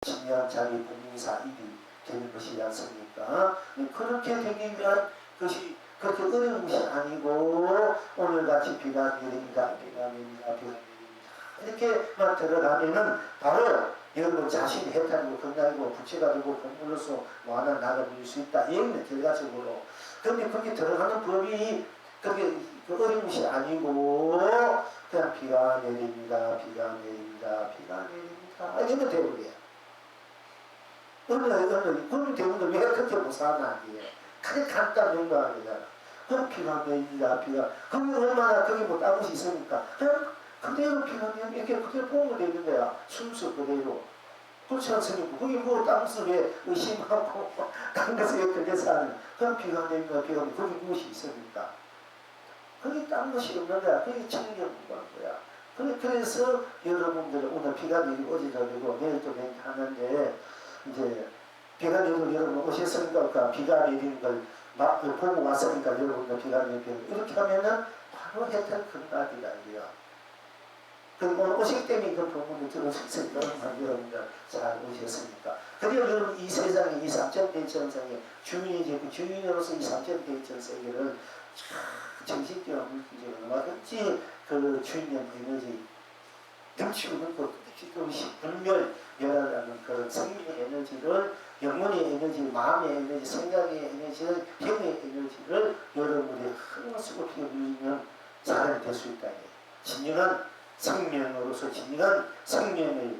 중요한 자기 공사 일이 되는 것이지 않습니까? 그렇게 되기 위한 것이 그렇게 어려운 것이 아니고 오늘같이 비가 내립니다. 비가 내립니다. 비가 내립니다. 이렇게만 들어가면은 바로 여러분 자신이 해탈이고 건강이고 부채가지고 공물로서 뭐 하나 나가볼 수 있다. 얘기는 결과적으로. 그런데 거기 들어가는 법이 그게 어려운 것이 아니고 그냥 비가 내립니다. 비가 내립니다. 비가 내립니다. 이러면 되버려요. 그럼 대부분 왜 그렇게 못 사나 이게 그게 간단한 거 아니잖아. 그럼 비가 내립니다. 비가 거기 얼마나 거기 뭐 딴 것이 있으니까 그냥 그대로 비가 내리면 이렇게 그대로 보면 되는 거야. 순수 그대로. 그렇지 않습니까? 거기 뭐 딴 것을 왜 의심하고 딴 것을 왜 걸려서 하는 그럼 비가 내립니다. 비가 내립니다. 거기 무엇이 있습니까? 거기 딴 것이 없는 거야. 거기 청결한 거야. 그래서 여러분들 오늘 비가 내리고 어제 저리고 내일 또 내일 하는데 이제 비가 내리고 여러분 오셨으니까 비가 내리는 걸 막 보고 왔으니까 여러분들 비가 내리고 이렇게 하면은 바로 혜택 건강이다 이거야. 그리고 오늘 오시기 때문에 그 부분을 들으셨으니까 여러분들 잘 오셨으니까. 그리고 여러분 이 세상에 이 삼천 대천세계 주인으로서 이 삼천 대천세계를 정신적으로 물질적으로 얼마든지 그 주인의 에너지 넘치우는 그 불멸멸하는 그런 생명의 에너지를 영혼의 에너지, 마음의 에너지, 생각의 에너지를 힘의 에너지를 여러분들이 흐르스럽게 누리면 사람이 될 수 있다. 진정한 생명으로서 진정한 생명을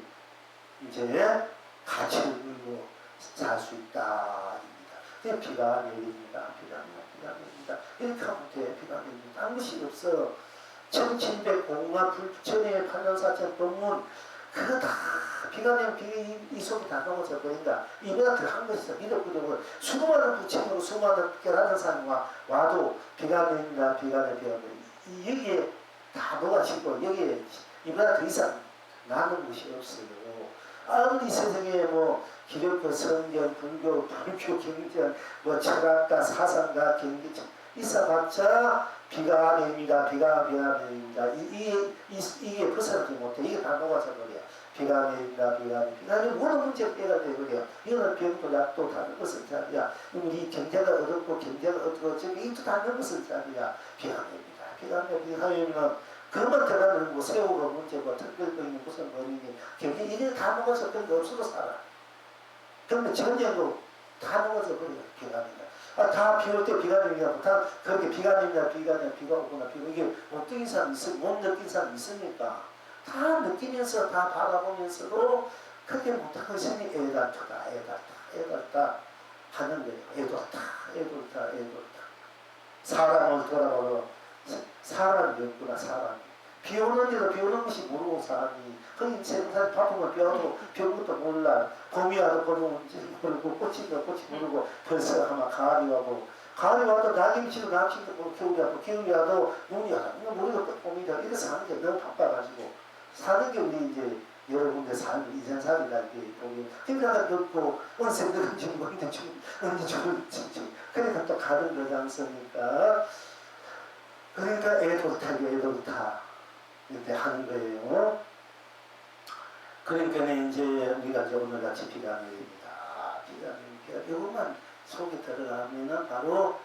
이제 가치를 누리고 살 수 있다. 입니다. 비가 내립니다. 비가 내립니다. 이렇게 하면 돼. 비가 내립니다. 딴 것이 없어. 천친백 공화 불천의 판단사천 법문 그거 다 비가 내면 이 속이 다 넘어져 버린다. 이보다 더 한 것이 있어. 믿었거든. 수많은 부처님으로 수많은 결하는 사람과 와도 비가 내립니다. 비가 내립니다. 여기에 다 녹아지고 여기에 이보다 더 이상 남은 것이 없어요. 아무리 세상에 뭐 기독교, 성경, 불교, 경전, 뭐 철학가, 사상가, 경기청 있어봤자 비가 내립니다. 비가 내립니다. 이게 벗어나지 못해. 이게 다 녹아져 버려. 비가 내립니다. 비가 내립니다. 워낙 문제가 돼버려. 이거는 병도 약도 다 넘어선 자리야. 우리 경제가 어렵고 경제가 어떻고 이것도 다 넘어선 자리야. 비가 내립니다. 비가 내립니다. 하면 그것만 들어가면 뭐 세월호 문제, 뭐 특별법이 무슨 법이니 경제 이게 다 먹어서 그런 게 없어도 살아. 그러면 전쟁도 다 먹어서 버려. 비가 내립니다. 다 비 올 때 비가 내립니다. 다 그렇게 비가 내립니다. 비가 내립니다. 비가 오거나 비가 이게 못 느낀 사람 못 느낀 사람 있습니까? 다 느끼면서 다 바라보면서도 그렇게 못하고 있으니 애달다 하는 거예요. 애돌다. 사람을 돌아보러 사람이 없구나. 사람이 비 오는데도 비 오는 것이 모르고 사람이 거기 세상에 바쁘면 비 와도 비 오는 것도 몰라. 봄이 와도 모르고 꽃이 모르고 벌써 아마 가을이 와도 낙엽치도 낙엽치도 모르고 겨울이 와도 눈이 와도 모르고 봄이다. 이렇게 사는 게 너무 바빠가지고 사는 게 우리 이제 여러분들 삶 이전 삶이라는 게 보면 그러다가 늦고 언생들은 지금 언제 죽을지 그러니까 또 가는 거지 않습니까? 그러니까 애돌타 이렇게 하는 거예요. 그러니까 이제 우리가 이제 오늘같이 비가 내립니다. 이것만 속에 들어가면은 바로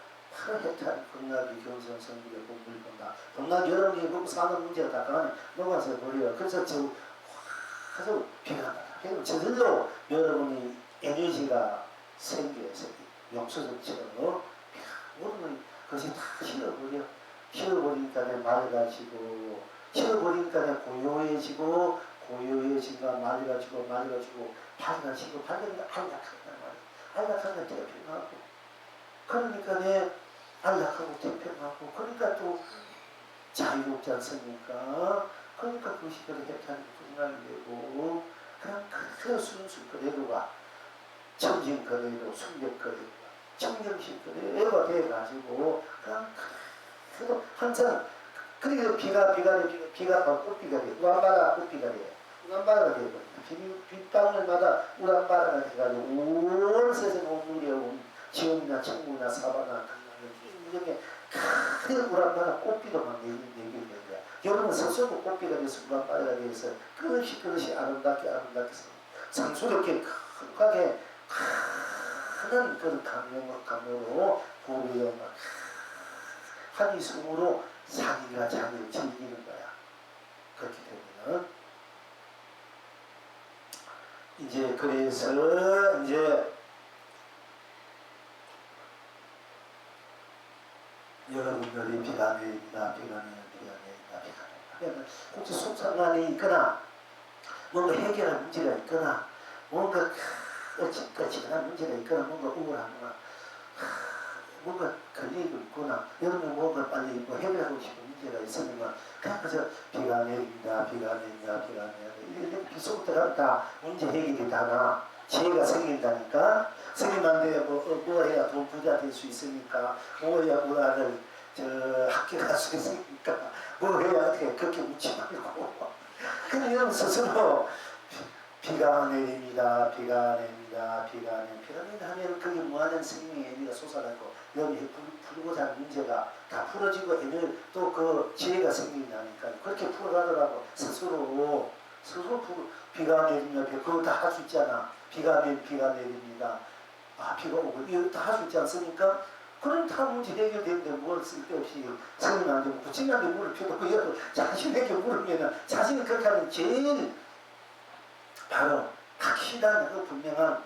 해탈 건강이 경선 성질의 공부를 본다. 건강 여러분이 보고 사는 문제가 다 가면 녹아서 버려요. 그래서 아주 비가 나다. 저절로 여러분이 에너지가 생겨요. 용수적처럼 모르는 것이 다 식어버리니까 말해가지고 식어버리니까 고요해지고 고요해진가 말해가지고 밝아지고 안락한단 말이야. 안락하면 태평하고 그러니까 안락하고 태평하고 그러니까 또 자유롭지 않습니까? 그러니까 그것이 그렇게 해탈이 건강이 되고 그냥 그 순수 그대로가 청진 그대로 순력 그대로 청정신 그대로가 돼가지고 그냥 그래도 항상 그리고 비가 꽃비가 돼. 우람바다가 꽃비가 돼. 우람바다가 돼버린다. 빗방울마다 우람바다가 돼가지고 온 세상 온물에 온 지옥이나 천국이나 사바나 이렇게 큰 우람바다 꽃비도 막 내게 되는 거야. 여러분 스스로 꽃비가 돼서 우람바다가 돼서 그것이 아름답게 상수롭게 크게 큰 그런 감명으로 고비가 한 이승으로 자기가 자기를 즐기는 거야. 그렇게 되면은 이제 그래서 이제 여러분들이 비가 내립니다. 비가 내립니다. 그러면 혹시 속상관이 있거나 뭔가 해결할 문제가 있거나 뭔가 어찌까지나 문제가 있거나 뭔가 우울하거나 뭔가 걸리고 있거나 여러분 뭔가 빨리 뭐 해결하고 싶은 문제가 있으면 그냥 그저 비가 내립니다. 비가 내립니다. 비가 내립니다. 이렇게 비 속 들어가다 문제 해결이 다나 지혜가 생긴다니까. 생기는데 뭐 해야 돈 부자 될 수 있으니까 뭐 해야 뭐 아들 저 학교 갈 수 있으니까 뭐 해야 어떻게 그렇게 묻지 말고 그냥 스스로 비가 내립니다. 비가 내립니다. 비가 내립니다. 비가 내립니다 하면 그게 무한한 생명의 의미가 솟아나고 여기 풀고자 하는 문제가 다 풀어지고 애들 또 그 지혜가 생긴다니까. 그렇게 풀어가더라고. 스스로 비가 내립니다. 그거 다 할 수 있잖아. 비가 내립니다. 아, 비가 오고 이거 다 할 수 있지 않습니까? 그럼 다 문제 해결되는데 뭘 쓸데없이 스님한테 부처님한테 물을 펴도 그 자신에게 물으면 자신이 그렇게 하면 제일 바로 확실한 그 분명한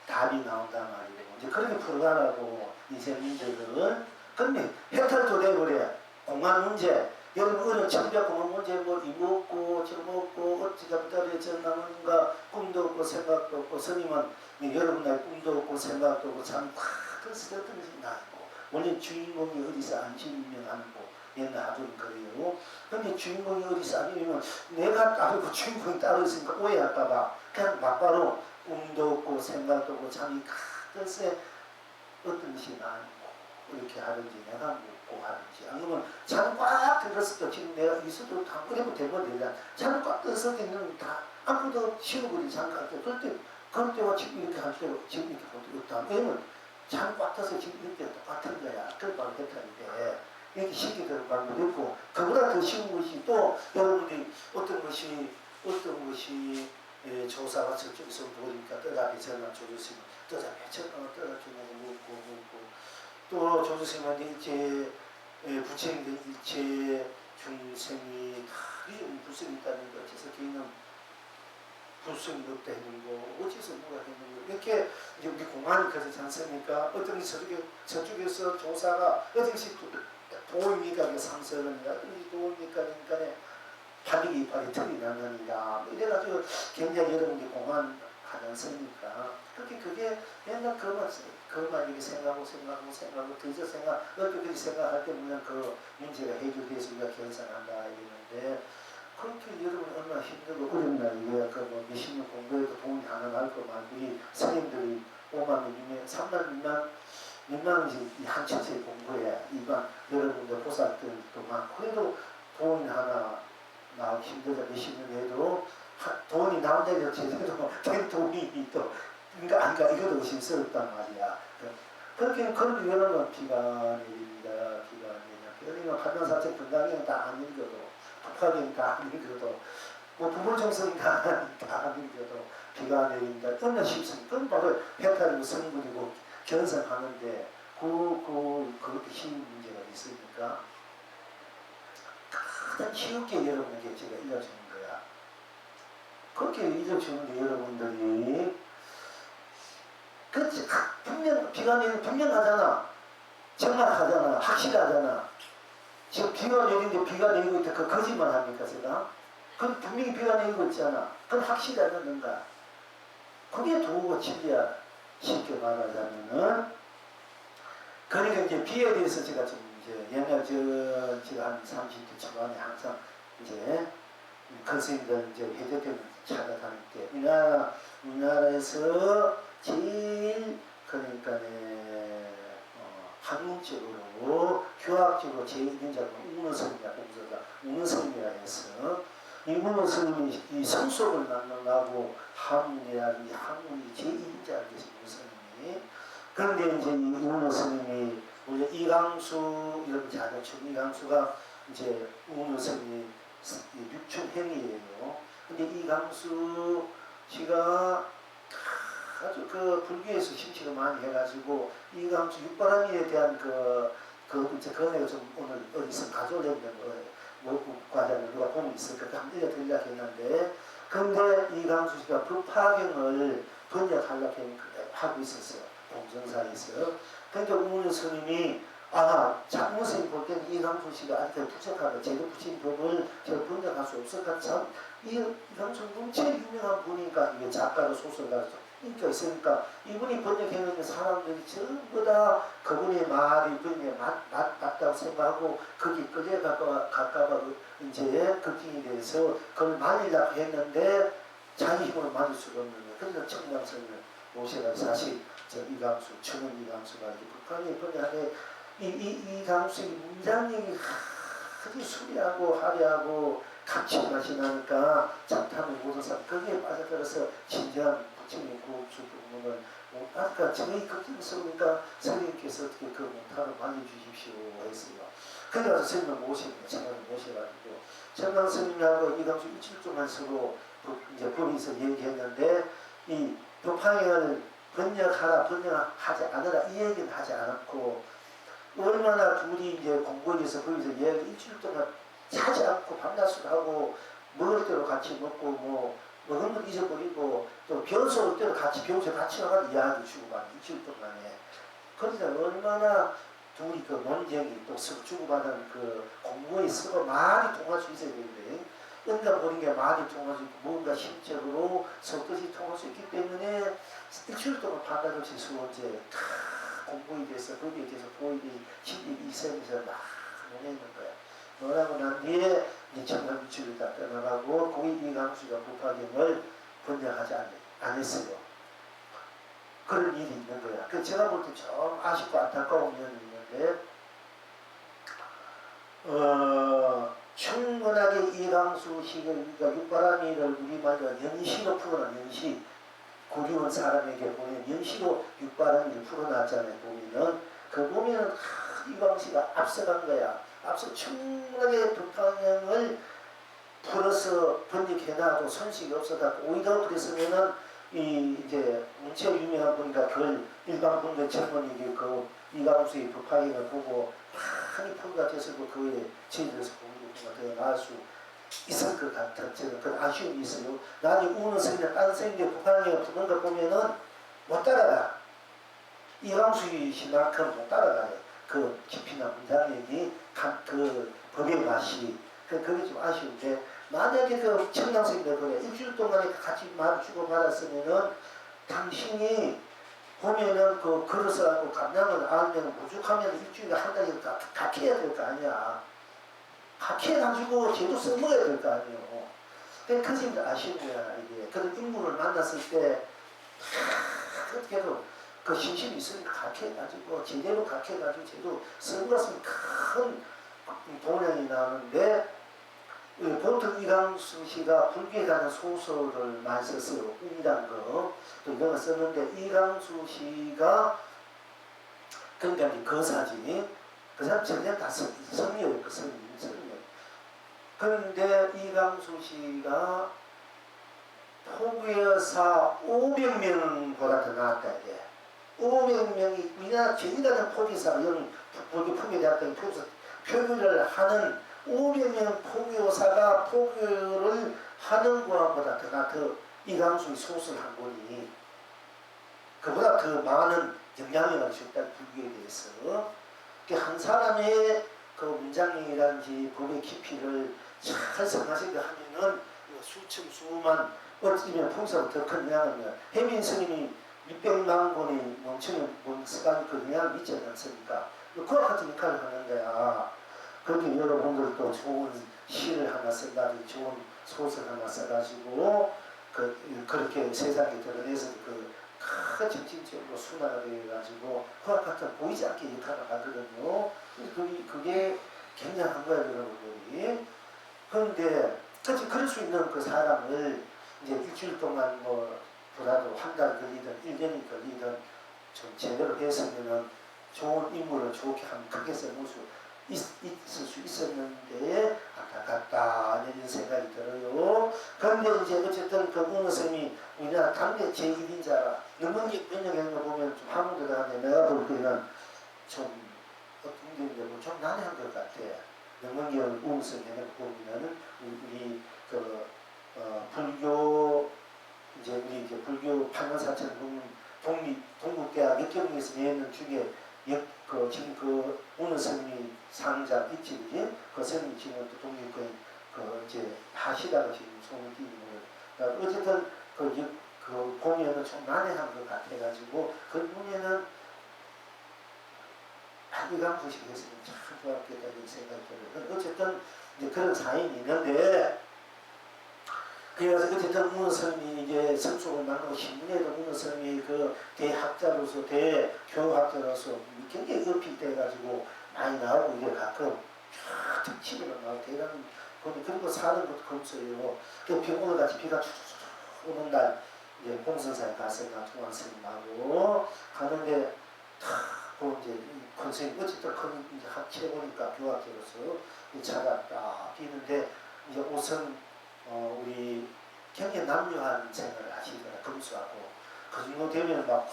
답이 나온단 말이에요. 이제 그렇게 풀어가라고 인생 문제들은. 근데 해탈도 되버려. 공간 문제, 여러분 어려운 청벽공원 문제 뭐 이거 없고 저거 없고 어찌가 부다리에 전나무인가 꿈도 없고 생각도 없고 스님은 여러분의 꿈도 없고 생각도 없고 참 큰 스트레스가 나고 원래 주인공이 어디서 안심이면 안고 옛날 하던 그래요. 근데 주인공이 어디서 아니면 내가 따르고 주인공이 따로 있으니까 오해할까봐 그냥 막바로 꿈도 없고 생각도 없고 잠이 가득해 어떤 것이 나고 이렇게 하든지 내가 묻고 하든지 아니면 잠 꽉 들었을 때 지금 내가 있어도 다 그래도 되거든요. 잠 꽉 들었을 때는 다 아무도 쉬어버린 잠깐 때 그럴 때와 지금 이렇게 할 때로 지금 이렇게 할 때가 없다. 왜냐면 잠 꽉 타서 지금 이렇게 똑같은 거야. 그걸 바로 했다는데 이렇게 쉽게 들어가는 것도 있고 그보다 더 쉬운 것이 또 여러분들이 어떤 것이 조사가 저쪽에서 보니까 떠다비 전화 조주스님 떠다비 전화 떠다주면 묻고 또 조주스님한테 일체 부처님들 일체 중생이 다 이런 불성이 있다는 거 어째서 개인은 불성이 없다 했는 거 어째서 뭐가 했는 거 이렇게 이제 우리 공안이 그러지 않습니까? 어떤 저쪽에서 조사가 어떤 식 도입니까? 상설은가 도입니까? 그러니까 반익이 이빨이 털이 나느니라 이래가지고 굉장히 여러분이 공안하지 않습니까? 그게 맨날 그것만 이렇게 생각하고 더 생각 어떻게 생각할 때 보면 그 문제가 해결돼서 우리가 개선한다 이러는데 그렇게 여러분 얼마나 힘들고 어렵나 이게 그뭐 몇십 년 공부해도 도움이 안 날 거 말고 우리 스님들이 5만 명, 3만 민망이지 한 천체 공부해 이만 여러분들 보살들도 많고 그래도 도움이 하나 나오기 힘들다 몇십 년 해도 돈이 나온다고 제대로 된 돈이 또 그러니까 이것도 의심스럽단 말이야. 그렇게 그런 이유는 비가 내립니다. 그러니까 판단사책 분당에는 다 안 읽어도 북한에는 다 안 읽어도 뭐 부불정성이 다 안 읽어도 비가 내린다. 얼마나 쉽습니까? 그건 바로 해탈이고 성분이고 견성하는데 그것도 힘 문제가 있으니까 가장 쉽게 여러분에게 제가 읽어주는 거야. 그렇게 읽어주는데 여러분들이 그렇지 비가 내리면 분명하잖아. 정확하잖아. 확실하잖아. 지금 비가 내리는데 비가 내리고 있다. 그 거짓말 합니까 제가? 그건 분명히 비가 내리고 있잖아. 그건 확실하다는가. 그게 도구가 진리야. 쉽게 말하자면은 그러니까 이제 비에 대해서 제가 좀 이제 옛날 제가 한 30대 초반에 항상 이제 선생님들 이제 해제 때문에 찾아다닐 때 우리나라에서 제일 그러니까 학문적으로 교학적으로 제일 있는 작품은 운원스님이라 공서가 운원스님이라 해서 이 운원스님이 이 성속을 만나고 학문이라는 이 학문이 제일 있는 자리에서 운원스님이 그런데 이제 이 운원스님이 원래 이강수 이런 자녀촌 이강수가 이제 운원스님이 육촌형이에요. 근데 이강수 씨가 아주 그 불교에서 심취를 많이 해가지고 이강수 육바람이에 대한 내가 좀 오늘 어디서 가져오려면 뭐 과자를 누가 보면 있을 것 같아 한번 읽어드리려고 했는데, 근데 이강수 씨가 불파경을 번역하려고 하고 있었어요. 공정사에서. 그러니까 우문유 스님이 장모 스님 볼 때는 이강수 씨가 아직 부족하다. 제가 붙인 법을 제가 번역할 수 없을 것 같아. 이강수 제일 유명한 분이니까 이게 작가로 소설가로 인기가 있으니까 이분이 번역해놓은 사람들이 전부 다 그분의 말이 번역에 맞다고 생각하고 거기 끌려갈까봐 이제 극진이 돼서 그걸 말리려고 했는데 자기 힘으로 만들 수가 없는 거예요. 그래서 청량선을 모셔가지고 사실 이강수, 천은 이강수가 이렇게 북한에 번역하는데 이강수의 문장력이 아주 수리하고 화려하고 감칠맛이 나니까 장타는 모든 사람 거기에 빠져들어서 진정한 부처님의 구업수 부분을 아까 저희 걱정스러우니까 선생님께서 어떻게 그 문타를 말려주십시오 했어요. 그래서 스님을 모십니다. 청량을 모셔가지고 청량 스님하고 이강수 일주일 동안 서로 이제 법에서 얘기했는데 이 법화경을 번역하지 않으라 이 얘기는 하지 않았고, 얼마나 둘이 이제 공부에 대해서 거기서 일주일 동안 자지 않고 밤낮을 하고 먹을 때로 같이 먹고 뭐 먹은 걸 잊어버리고 또 변소 올 때도 같이 변소에 같이 나가서 이야기 주고받는 일주일 동안에. 그러니까 얼마나 둘이 그 논쟁이 또 서로 주고받는 그 공부에 서로 말이 통할 수 있어야 되는데 뭔가 보는 게 말이 통할 수 있고 뭔가 심적으로 서로 뜻이 통할 수 있기 때문에 일주일 동안 바깥없이 서로 이제 공부에 대해서 거기에 대해서 보이기 진입이 있으면서 막 논했는 거야. 논하고 난 뒤에 청량 미치를 다 떠나가고 거기 이강수가 법화경을 번역하지 않았어요. 그런 일이 있는 거야. 그 제가 볼 때 좀 아쉽고 안타까운 면이 있는데 충분하게 이강수 씨가 육바라미를 우리말로 연시로 풀어놔. 연시. 고리원 사람에게 보면 연시로 육바라미를 풀어놨잖아요. 보면은 이광수가 앞서간 거야. 앞서 충분하게 법화경을 풀어서 번역해놔도 손식이 없어갖고 오히려 그랬으면은 이제 문체가 유명한 분이니까 그걸 일반 분들 젊은이들이 이광수의 법화경을 보고 많이 풀가 돼서 그거에 제대로서 공부가 더 나을 수 있을 것 같은 저는 그런 아쉬움이 있어요. 나중에 우는 선생님, 다른 선생님들 법화경을 푸는 거 보면은 못 따라가. 이광수 씨만큼 못 따라가요. 그 깊이나 문장력이 그 법의 맛이 그게 좀 아쉬운데, 만약에 그 청량 선생님들 그래 일주일 동안에 같이 말을 주고받았으면은 당신이 보면은 그 그릇을 하고 감량을 알면 부족하면 일주일에 한 달에 각해야 될 거 아니야. 각해가지고 제도 써먹어야 될 거 아니에요. 그 점도 아쉬운 거야 이게. 그런 인물을 만났을 때 어떻게도 그 신심이 있으니까 각해가지고 제대로 각해가지고 제도 써먹었으면 큰 동량이 나오는데, 보통 이강수 씨가 불교에 관한 소설을 많이 썼어요. 꿈이란 거. 또 이런 거 썼는데, 이강수 씨가, 그러니까 이제 거사지. 그 사람 전혀 다 성녀였고, 성녀. 그런데 이강수 씨가 포교사 500명보다 더 나왔다, 이게. 500명이, 우리나라 제일 많은 포교사가, 여기 불교 포교대학교에 표교를 하는 500명 포교사가 포교를 하는 것보다 더 이강수의 소설 한 권이 그보다 더 많은 영향력을 줬다. 불교에 대해서 한 사람의 그 문장력이라든지 법의 깊이를 잘 성하시게 하면은 수천 수만 어찌면 풍사가 더 큰 영향을 줘요. 해민 스님이 600만 권의 멈추는 습관이 그 영향을 미치지 않습니까? 그와 같은 역할을 하는 거야. 그렇게 여러분들도 좋은 시를 하나 쓴다든지 좋은 소설 하나 써가지고 그렇게 세상에 드러내서 큰 정신적으로 순화가 되어가지고 그와 같은 보이지 않게 역할을 하거든요. 그게 굉장한 거예요, 여러분들이. 그런데 그럴 수 있는 그 사람을 이제 일주일 동안 보다도 한 달 걸리든 1년이 걸리든 좀 제대로 했으면은 좋은 인물을 좋게 하면 크게 써볼 수 있을 수 있었는데 안타깝다 이런 생각이 들어요. 그런데 이제 어쨌든 그 우는 스님이 우리나라 당대 제1인자라 능력이 번역하는 거 보면 좀 한국들한테 내가 볼 때는 좀 어떤 게 좀 난해한 것 같아. 능력을 우는 스님 해놓고 보면은 우리 그 불교 이제 우리 이제 불교 8만4천 동국대학 역경에서 내는 중에 그 지금 그 오늘 스님이 상자 있지, 그지? 그 스님이 지금 또 독립교회 그 이제 하시다가 지금 손을 띄는 거예요. 어쨌든 그 공연은 좀 난해한 것 같아가지고 그 공연은 한의감 부식했으면 참 좋았겠다 이런 생각이 들어요. 어쨌든 이제 그런 사연이 있는데. 그래서 어쨌든 우는 스님이 이제 성숙을 만나고 신문에도 우는 스님이 그 대학자로서 대교학자로서 굉장히 어필돼가지고 많이 나오고 이게 가끔 특집으로 나오고 대단한 그리고 사는 것도 검소해요. 그 병원을 같이 비가 쭉쭉 오는 날 이제 공선사에 가서 나중한 스님하고 가는데 그 이제 큰 스님 어쨌든 큰 이제 학체 보니까 교학자로서 이 차가 딱 비는데 이제 우선 우리 굉장히 남유한 생활을 하시더라. 검수하고 그 정도 되면 막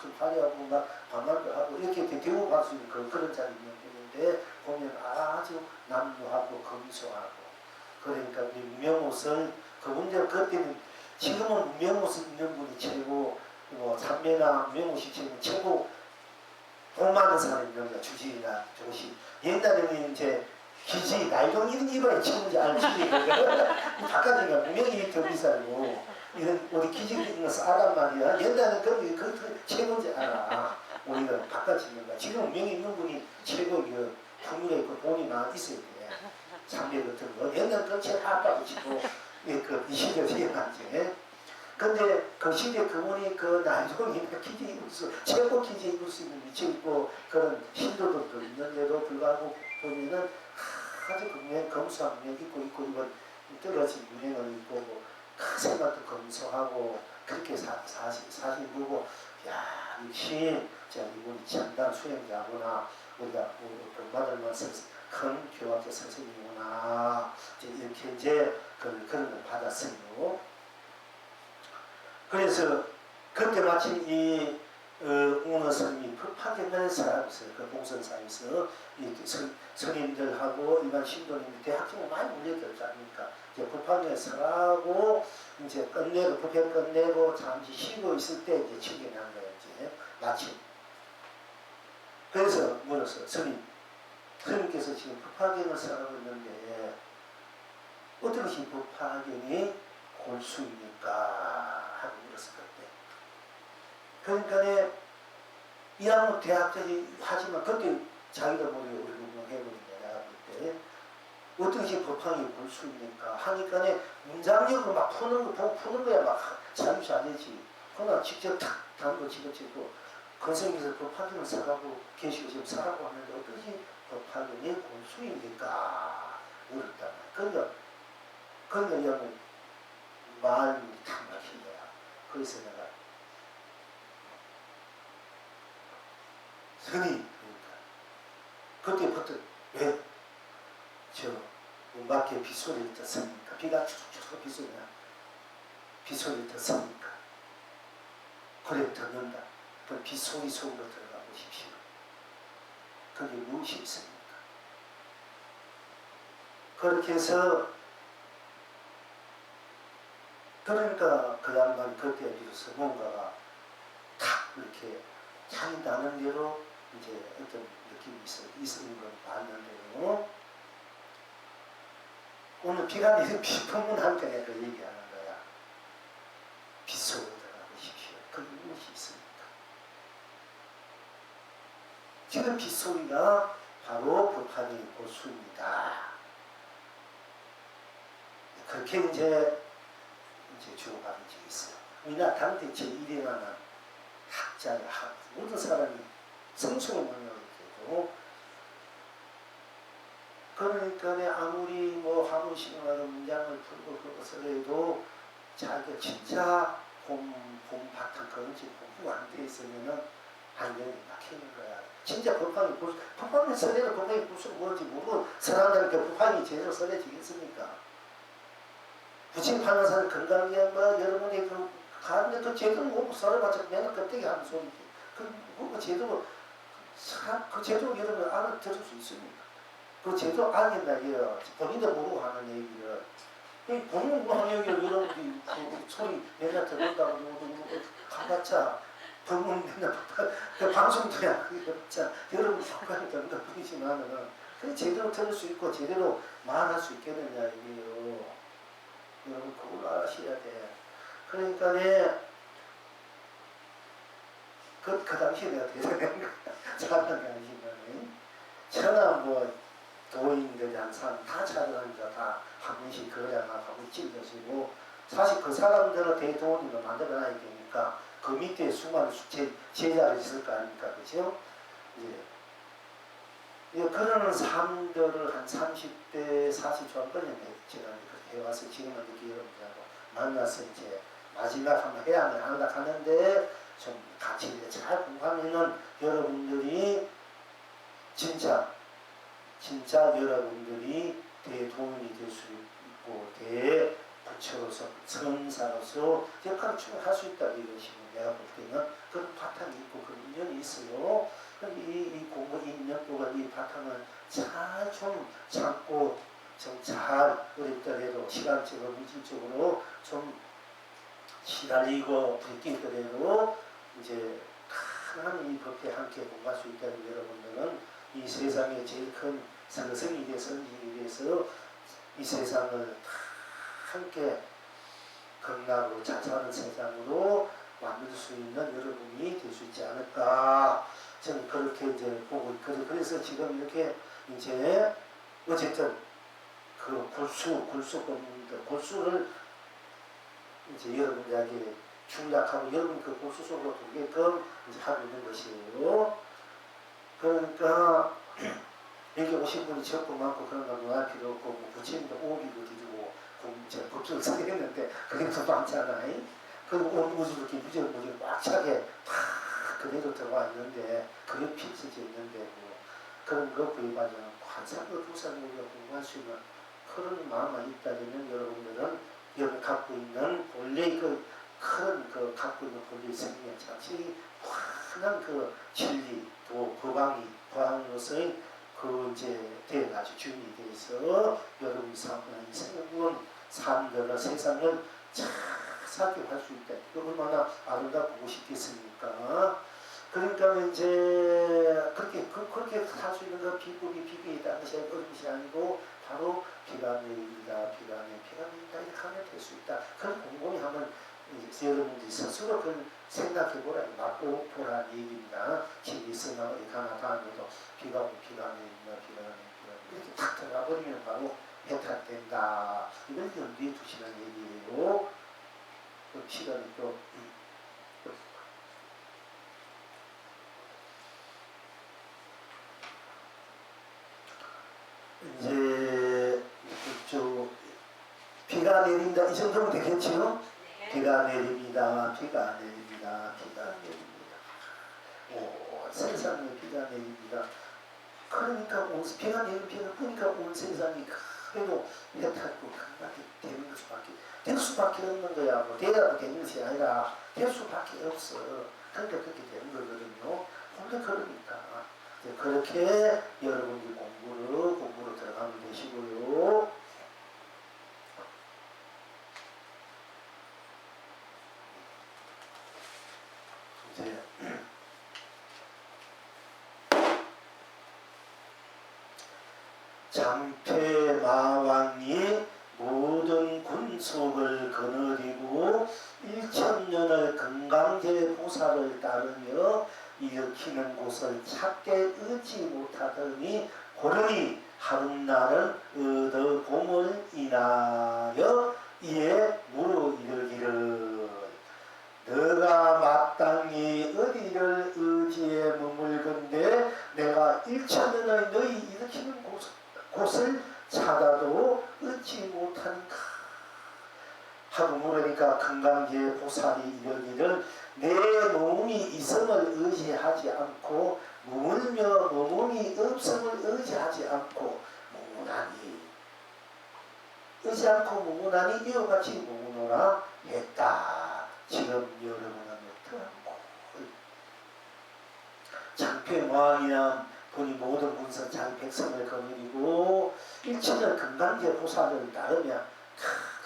좀 화려하고 막 반말도 하고 이렇게 대우받을 수 있는 그런 자리 있는데 보면 아주 남유하고 검소하고 그러니까 우리 문명옷을 그 문제는 그때는 지금은 문명옷을 입는 분이 최고 뭐 삼매나 문명옷이 최고 돈 많은 사람이 있는 거야. 주지나 조시 옛날에는 이제 기지, 나이동 이런 입어야 지금인지 알지. 바깥이니까 분명히 더 비싸고 이런 우리 기지 입는 거 싸단 말이야. 옛날에는 그 최고인지 알아. 우리가 바깥 입는 거. 지금 분명히 입는 분이 최고 그 풍물에 있고 돈이 많이 있어야 돼. 장비 같은 거. 옛날에 그렇게 아빠도 치고 이 시대 시행하지. 근데 그 시대 그분이 그 나이동이 기지 입을 수 최고 기지 입을 수 있는 위치에 있고 그런 신도들도 있는데도 불구하고 보면은 아주 그냥 검소한 면 입고 이번 떨어진 유행을 입고 뭐 큰 생각도 검소하고 그렇게 사실 보고 야 역시 이분이 참단 수행자구나 우리가 돈 받을 만큼 큰 교학자 선생님이구나 이렇게 이제 그런 걸 받았어요. 그래서 그때 마침 이 웅어 스님이 법화경을 살아있어요. 그 봉선사에서 성인들하고 일반 신도님들 대학생을 많이 물려들지 않습니까? 이제 법화경에 살아고 이제 끝내고 법회 끝내고 잠시 쉬고 있을 때 이제 출견한 거예요. 이제 마침. 그래서 물었어요. 스님께서 지금 법화경을 살아고 있는데 어떻게 법화경이 골수입니까? 하고 물었을 때. 그러니까 이학년 대학자지 하지만 그때 자기도 모르게 우리 운동해버린 거야. 내가 볼 때. 어떻게 법황이 골수입니까? 하니까 문장력으로 막 푸는 거야. 막 잠시 안 되지. 그러나 직접 탁 단거 집어치고 건성에서 법화경을 사가고 계시고 지금 사라고 하는데 어떻게 법화경이 골수입니까? 물었단 말이야. 그러니까 이 마음이 탁 막힌 거야. 그래서 내가 성이 그러니까 그때부터 왜 저 음악의 빗소리를 듣습니까? 비가 쭉쭉 빗소리나 빗소리를 듣습니까? 그래 듣는다. 그 빗소리 속으로 들어가 보십시오. 그게 무엇이 있습니까? 그렇게 해서 그러니까 그 양반이 그때 비로소 뭔가가 탁 이렇게 자기 나는 대로 이제 어떤 느낌이 있는 걸 봤는데요. 오늘 비가 내리면 비풍문할 때 내가 얘기하는 거야. 빗속으로 들어가보십시오. 그게 무엇이 있습니까? 지금 빗소리가 바로 법화경의 고수입니다. 그렇게 이제 주고받은 적이 있어요. 우리나라 당대 제1위라는 학자의 모든 사람이 성숙을 만나고 그러니까 아무리 뭐 화무식하는 문장을 풀고 그것을 해도 자기가 진짜 봄바탕 그런 집 공부가 안 돼 있으면은 안경이 막히는 거야. 진짜 법황이 설레는 법황이 무슨 뭔지 모르고 사람들한테 법황이 제대로 설레지겠습니까? 부침하는 사람 건강에 뭐 여러분이 그 가는데 그 제대로 못 살아봤자 내가 껍데기 하는 소리지. 그 제대로 그 제대로 여러분 알아들을 수 있습니까? 그 제대로 알겠나요? 본인도 모르고 하는 얘기를. 본인 모르고 하는 얘기를 여러분이 그 소리 내가 들었다고 가봤자 법문 맨날 그 방송도야 그랬자 여러분 상관이 되는 것 뿐이지만은 그 제대로 들을 수 있고 제대로 말할 수 있겠느냐 이게요. 여러분 그걸 아셔야 돼. 그러니까 그 당시에 내가 대단한 거야. 사람 당시에는 천하 뭐 도인들이 한 사람 다 찾아다니까 다 한 번씩 거래하고 한번 찔러주고 사실 그 사람들은 대도인으로 만들어놔야 되니까 그 밑에 수많은 제자를 있을 거 아닙니까? 그죠? 예. 그러는 삶들을 한 30대, 40초까지 제가 해와서 지금은 이렇게 여러분들하고 만나서 이제 마지막 한번 해야 한다 하는데 좀 같이 잘 공부하면은 여러분들이 진짜 여러분들이 대도인이 될 수 있고 대부처로서 선사로서 역할을 충분할 수 있다 이러시면 내가 볼 때는 그런 바탕이 있고 그런 인연이 있어요. 이 공부 인연 동안 이 바탕을 잘 좀 잡고 좀 잘 어렵더라도 시간적으로 물질적으로 좀 시달리고 부딪히더라도 이제 하나님 이 법에 함께 공부할 수 있다는 여러분들은 이 세상에 제일 큰 성성이 돼서 선지기 돼서 이 세상을 함께 극락으로 자처하는 세상으로 만들 수 있는 여러분이 될 수 있지 않을까 저는 그렇게 이제 보고 있거든요. 그래서 지금 이렇게 이제 어쨌든 그 골수를 이제 여러분들에게 충작하고 여러분 그 골수 속으로 들게끔 이제 하고 있는 것이에요. 그러니까 여기 오신 분이 적고 많고 그런 거 논할 필요 없고 뭐 부처님도 오기도 드리고 법조를 쓰게 했는데 그게 더 많잖아요. 그리고 온 우주 이렇게 무지무지 꽉 차게 다 그대로 들어와 있는데 그게 필수지 있는데 뭐 그런 거 구입하지 않고 한산도 두산으로 공부할 수 있는 그런 마음만 있다면 여러분들은 여기 갖고 있는 본래 그 갖고 있는 본래 생명 자체의 환한 그 진리 또 법왕으로서의 그 이제 돼가지고 주인이 돼서 여러분이 삶은 생명은 삶들을 세상을 착하게 할 수 있다. 이거 얼마나 아름답고 보고 싶겠습니까? 그러니까 이제 그렇게 할 수 있는 그 비법이다. 것이 어려운 것이 아니고 바로 비관내입니다. 비관내입니다. 이렇게 하면 될 수 있다. 그런 곰곰이 하면 여러분들이 스스로 그걸 생각해보라. 맛보 보라는 얘기입니다. 집이 있으나 어디 가나 다음에도 비관내입니다. 이렇게 탁 들어가버리면 바로 해탈된다. 이걸 염두에 두시는 얘기예요. 그 시간이 또 이제 비가 내린다 이 정도면 되겠지요? 네. 비가 내립니다. 오, 세상에 비가 내립니다. 그러니까 비가 내리는 비가 보니까 온 세상이 그래도 해탈고 강하게 되는 될 수밖에 없는 거야. 뭐 돼야 되는 것이 아니라 될 수밖에 없어. 그러니까 그렇게 되는 거거든요. 원래 그러니까 그렇게 여러분이 공부로 들어가면 되시고요. 이제 장패마왕이 모든 군속을 거느리고 1000년을 금강제 보살을 따르며 일으키는 곳을 찾게 얻지 못하더니 고르니 하룻날은 얻어봄을 인하여 이에 물어 이르기를 너가 마땅히 어디를 의지에 머물건대 내가 1000년을 너희 일으키는 곳을 찾아도 얻지 못하는가 하고 물으니까 금강제 보살이 이르기를 내 몸이 있음을 의지하지 않고 머물며 몸이 없음을 의지하지 않고 무난히 의지 않고 무문하니 이와 같이 무문호라 했다. 지금 여러분은 어떠하고 장표왕이란 분이 모든 문서 장 백성을 거느리고 일체는 금강제 보살을 따르며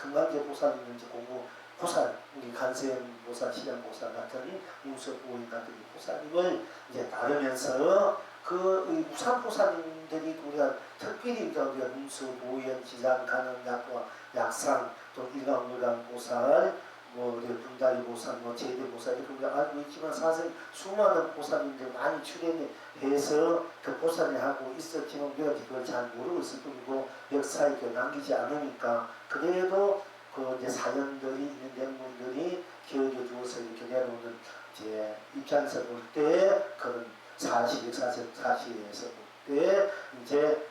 금강제 보살이는지 공부 보살 우리 간세음 보살, 시장 보살 같은 문서보인 같은 보살님을 이제 따르면서 그 우산 보살님들이 우리가 특별히 우리가 문서 보현 지장 가능 약과 약상 또 일광물강 보살 뭐 분다리 보살, 뭐 제대 보살 이렇게 우리가 알고 있지만 사실 수많은 보살님들 많이 출연해서 그 보살이 하고 있었지만 우리가 그걸 잘 모르고 있을 뿐이고 역사에 남기지 않으니까 그래도 그 이제 사연들이 있는 내용들이 기억해 주어서 이렇게 내려오는 이제 입장에서 볼 때 그런 사실에서 볼 때 이제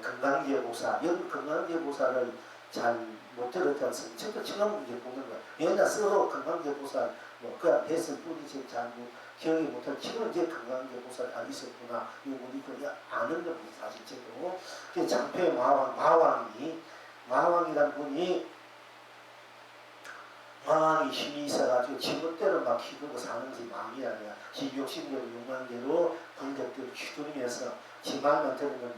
건강기의 보살, 여기 건강기의 보살을 잘 못 들었지 않습니까? 지금 이제 보는 거야. 옛날 서로 건강기의 보살 뭐 그냥 했을 뿐이지 잘 기억이 못할 지금 이제 건강기의 보살이 있었구나 이거 그냥 아는 겁니다. 사실적으로 장표의 마왕이란 분이 마왕이 힘이 있어가지고 지멋대로 막 휘두르고 사는지 마음이 아니야. 지 욕심대로 욕망대로 본격대로 휘두르면서 지 말만 들으면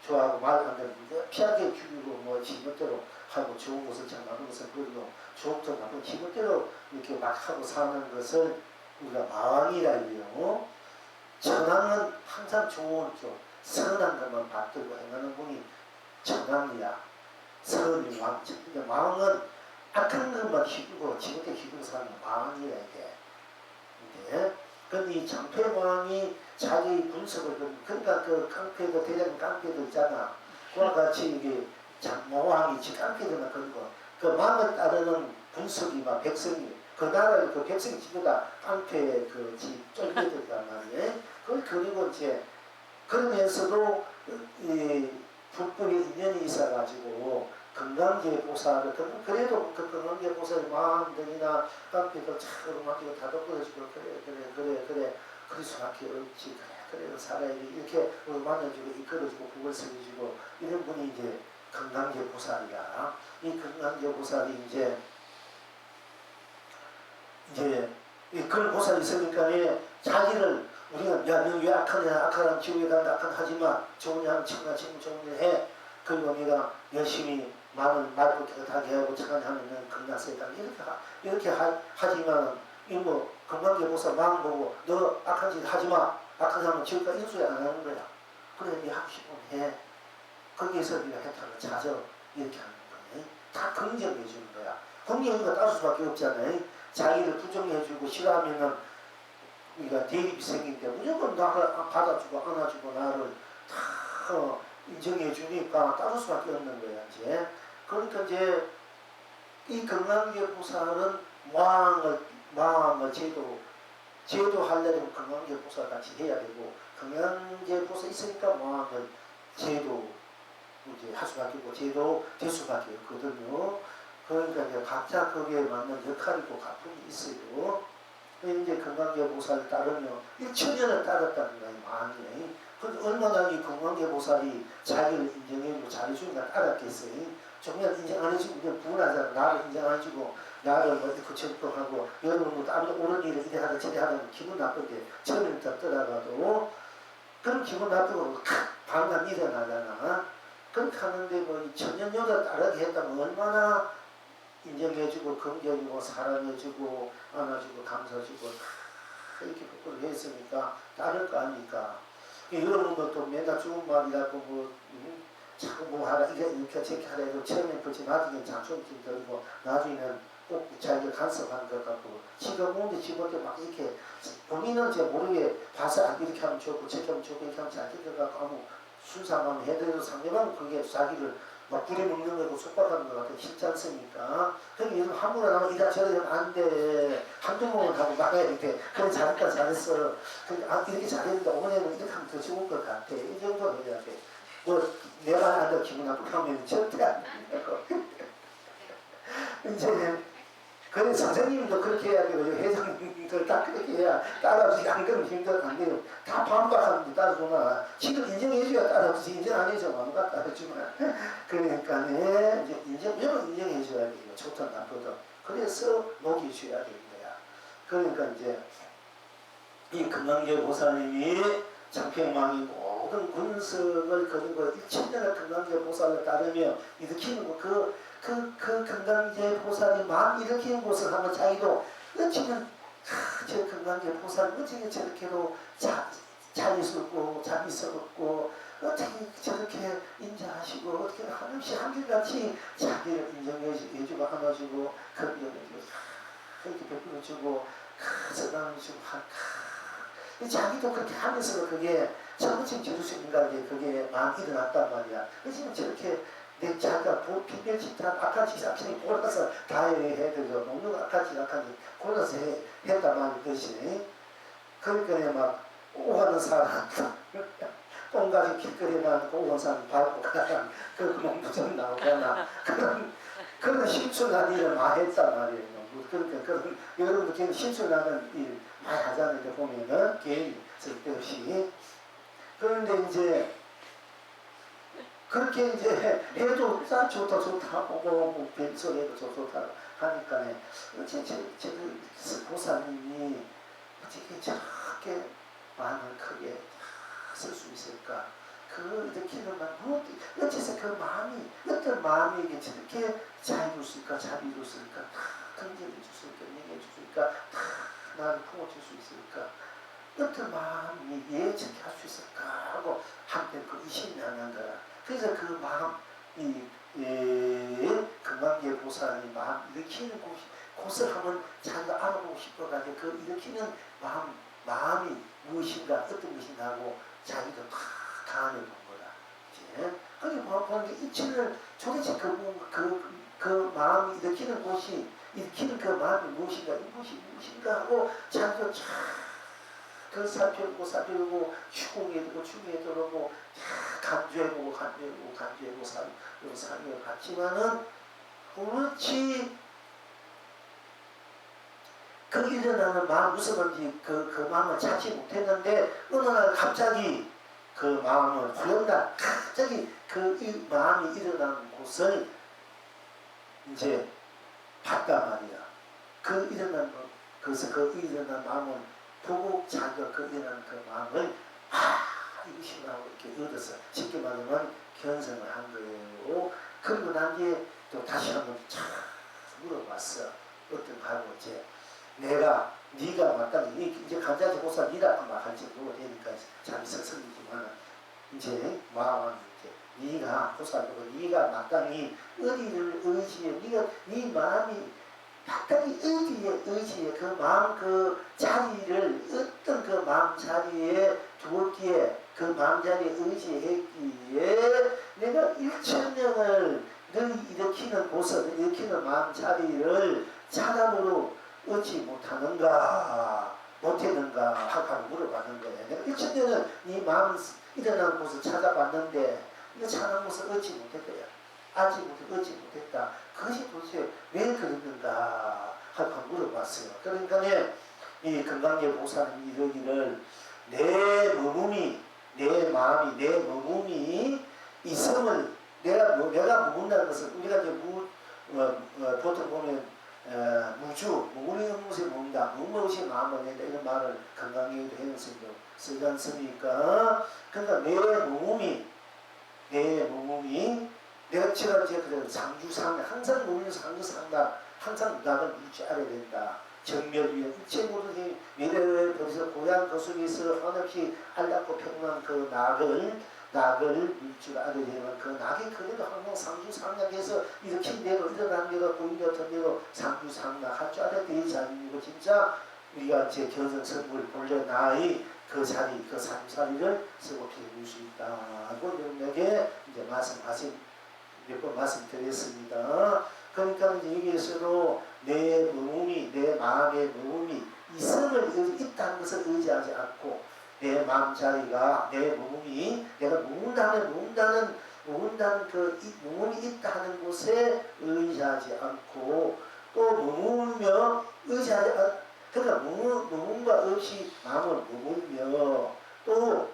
좋아하고 말 안 들으면 피하게 죽이고 뭐 지멋대로 하고 좋은 것을 참 많은 것을 버리고 좋은 것을 나쁜 지멋대로 이렇게 막 하고 사는 것을 우리가 마왕이라 해요. 천왕은 항상 좋은 쪽 선한 것만 받들고 행하는 분이 천왕이야. 선이 왕. 마왕은 악한 것만 휘두르고 지금부터 휘두르고 사는 마왕이라 이게. 근데 이 장패왕이 자기 분석을 그러니까 그 깡패도 대장 깡패도 있잖아. 그와 같이 이게 장마왕이 지 깡패들만 그리고 그 마음을 따르는 분석이 막 백성이 그 나라의 그 백성이 지금 다 깡패 그지 쫄개들단 말이에요. 그걸 그리고 이제 그러면서도 이 불법의 인연이 있어가지고 건강제 보살을 그래도 그 건강제 보살의 마음들이나 깡패도 참 막히고 다독거려주고 그래 그럴 수밖에 없지 그래 살아야 돼 이렇게 만나주고 이끌어주고 국을 세워주고 이런 분이 이제 건강제 보살이야. 이 건강제 보살이 이제 그런 보살이 있으니까 자기를 우리가 야 너 왜 악하냐 악하면 지옥에 간다 악한 하지마 좋은 양 친구나 친구 좋은 일 해 그리고 네가 열심히 말도 깨끗하게 하고 착하게 하면은 건강세 다 이렇게 하지만 이거 건강제 보살 마음 보고 너 악한 짓 하지마 악한 사람은 지옥까지 인수에 안 하는 거야. 그래 네 하고 싶으면 해. 거기에서 네가 해탈을 찾아 이렇게 하는 거야. 다 긍정해 주는 거야. 긍정이가 따를 수밖에 없잖아요. 자기를 부정해주고 싫어하면은 우리가 대립이 생기기 때문에 무조건 나를 받아주고 안아주고 나를 다 인정해주니까 따를 수밖에 없는 거야. 이제 그러니까 이제 이 건강계 보살은 마왕을 제도하려면 건강계 보살 같이 해야 되고 건강계 보살 있으니까 마왕을 제도 이제 할 수밖에 없고 제도 될 수밖에 없거든요. 그러니까 이제 각자 거기에 맞는 역할이고 가품이 있어요. 이제 건강계 보살을 따르며 1천년을 따랐다는 거예요. 마왕이. 그런데 얼마나 이 건강계 보살이 자기를 인정해주고 잘해주니까 따랐겠어요. 정말 인정 안 해주고 그냥 분하잖아. 나를 인정 안 해주고 나를 어디 거쳐하고 여러분도 다른 옳은 일을 이래 하든 저래 하든 기분 나쁜데 처음에 떠나가도 그럼 기분 나쁘고 방감 일어나잖아. 그렇게 하는데 뭐 천년여덟 따르게 했다면 얼마나 인정해주고 긍정해주고 사랑해주고 안아주고 감사주고 이렇게 복구를 했으니까 따를 거 아닙니까? 여러분도 또 맨날 좋은 말이라고 뭐 자꾸 뭐 하라 이렇게 저렇게 하라 해도 처음에 그렇지 나중에 장소좀 들고 나중에는 꼭 자기가 간섭하는 것 같고 지금 오는데 집어때 막 이렇게 본인은 제 모르게 봐서 이렇게 하면 좋고 저렇게 하면 좋고 이렇게 하면 잘 될 것 같고 아무 순수하면 해도 상대방은 그게 자기를 막 부려먹는 거고 속박하는 것 같아 싫지 않습니까? 그러니까 요즘 함부로 나면 이다 저다 하면 안 돼. 한두 번은 하고 막아야 돼. 그래 잘했다 잘했어. 이렇게 잘했는데 어머니는 이렇게 하면 더 좋은 것 같아. 이 정도는 해야 돼. 뭐 내가 안다 기분 나쁘게 하면 절대 안 된다고. 이제 그래 선생님도 그렇게 해야 되고 회장님들 다 그렇게 해야 따라주지. 안 그러면 힘들어. 안 돼요. 다 반박하는데 따라주나. 지금 인정해줘야 따라주지. 인정 안 해줘. 아무가 따라주면. 그러니까 이제 여러분 인정해줘야 돼요. 좋든 나쁘든. 그래서 녹여줘야 되는 거야. 그러니까 이제 이 금강제 보살님이 장평망이 모든 군석을 거두고 1000년의 금강제 보살을 따르며 일으키는 거 그 금강제 보살이 마음 일으키는 곳을 한번 자기도 어찌면 저 금강제 보살 어떻게 저렇게도 자비스럽고 자비스럽고 어떻게 저렇게 인자하시고 어떻게 한없이 한결같이 자기를 인정해주고 안아주고 건강해주고 그렇게 베풀어주고 전화해주고 자기도 그렇게 하면서 그게 정신 지을 수 있는가 그게 마음이 일어났단 말이야. 그래서 저렇게 내 자기가 비별짓한 악한짓 악한이 골라서 다 해야되죠. 먹는 악한짓 악한짓 골라서 했단 말이듯이. 그러니까 막 오가는 사람 똥가지 길거리에 나는 오가는 사람 밟고 가다가 그 몸부좀 나오잖아. 그런 심술난 일을 많이 했단 말이에요. 그러니까 여러분도 괜히 심술나는 일 많이 하잖아요. 보면은 괜히 쓸데없이. 그런데 이제 그렇게 이제 해도 좋다 하고 벤소리도 좋다 하니까 저 보살님이 어떻게 저렇게 마음을 크게 쓸 수 있을까? 그 느끼는 마음 어째서 그 마음이 어떤 마음이 저렇게 자유로울까 자비로울까 긍정해 줬을까 얘기해 줬을까 나를 품어줄 수 있을까 어떤 마음이 왜 저렇게 할 수 있을까 하고 한편 그 의심이 나는 거야. 그래서 그 마음, 금강제 보살이 마음 일으키는 곳을 한번 자기가 알아보고 싶어가지고 그 일으키는 마음이 무엇인가, 어떤 것인가 하고 자기도 다 감을 본 거다. 이제 거기 보는 게 이치를 도대체 그 마음이 일으키는 곳이 일으키는 그 마음이 무엇인가, 이것이 무엇인가 하고 자기도 그 살펴보고 추궁해 들어보고 간주해보고 사는 같지만은 그렇지 그 일어나는 마음 무슨 건지 그 마음을 찾지 못했는데 어느 날 갑자기 그 마음을 후련다 갑자기 이 마음이 일어나는 곳을 이제 봤단 말이야. 그 일어난 마음을 보고 자기가 그 일어나는 그 마음을 이것이구나 하고 이렇게 얻어서 쉽게 말하면 견성을 한 거예요. 그리고 난 뒤에 또 다시 한번 참 물어봤어. 어떤 가고 이제 네가 마땅히 이제 간자지 보사 니라고 말할지 모르니까 참 서성이지만 이제 마음은 이제 네가 보살이고 네가 마땅히 어디를 의지해 네 마음이 마땅히 의지해 그 마음 그 자리를 어떤 그 마음 자리에 두었기에 그 마음 자리에 의지했기에 내가 1000명을 너희 일으키는 곳을 일으키는 마음 자리를 사람으로 얻지 못했는가 하고 물어봤는 거예요. 내가 1000년을 네 마음 일어나는 곳을 찾아봤는데 이거 찾는 곳을 얻지 못했대요. 얻지 못했다. 그것이 도대체 왜 그랬는가 하고 물어봤어요. 그러니까 이 금강제 보살님이 이러기를 내 마음이 내 몸이 이 성을 내가 머문다는 것은 우리가 이제 보통 보면 무물이 없는 곳에 머문다. 무무엇이 마음을 낸다. 이런 말을 금강경에도 해놓으세요. 쓰지 않습니까? 그러니까 내 몸이 내가 제가 그래요. 상주상락 항상 몸에서 상주상락 항상 낙을 잃지 않아야 된다. 정멸 위에 일체 모든 미래를 벌써 고향 그 속에서 한없이 안락고 평온한 그 낙을 잃지 않아야 되면 그 낙이 그래도 항상 상주상락해서 이렇게 대로 일어나는 대로 보이는 어떤 대로 상주상락 할 줄 알아야 되지 않습니까? 진짜 우리가 제 견성 선물 본래 나의 그 자리, 그 삶자리를 쓰고 피해줄 수 있다고 여러분에게 이제 몇 번 말씀드렸습니다. 그러니까 이제 여기에서도 내 마음의 몸이 이성을 있다는 것을 의지하지 않고 내 마음 자리가 내 몸이 내가 머문다는 그 몸이 있다는 곳에 의지하지 않고 또 머물며 의지하지 그러니까 무문과 없이 마음을 머물며 또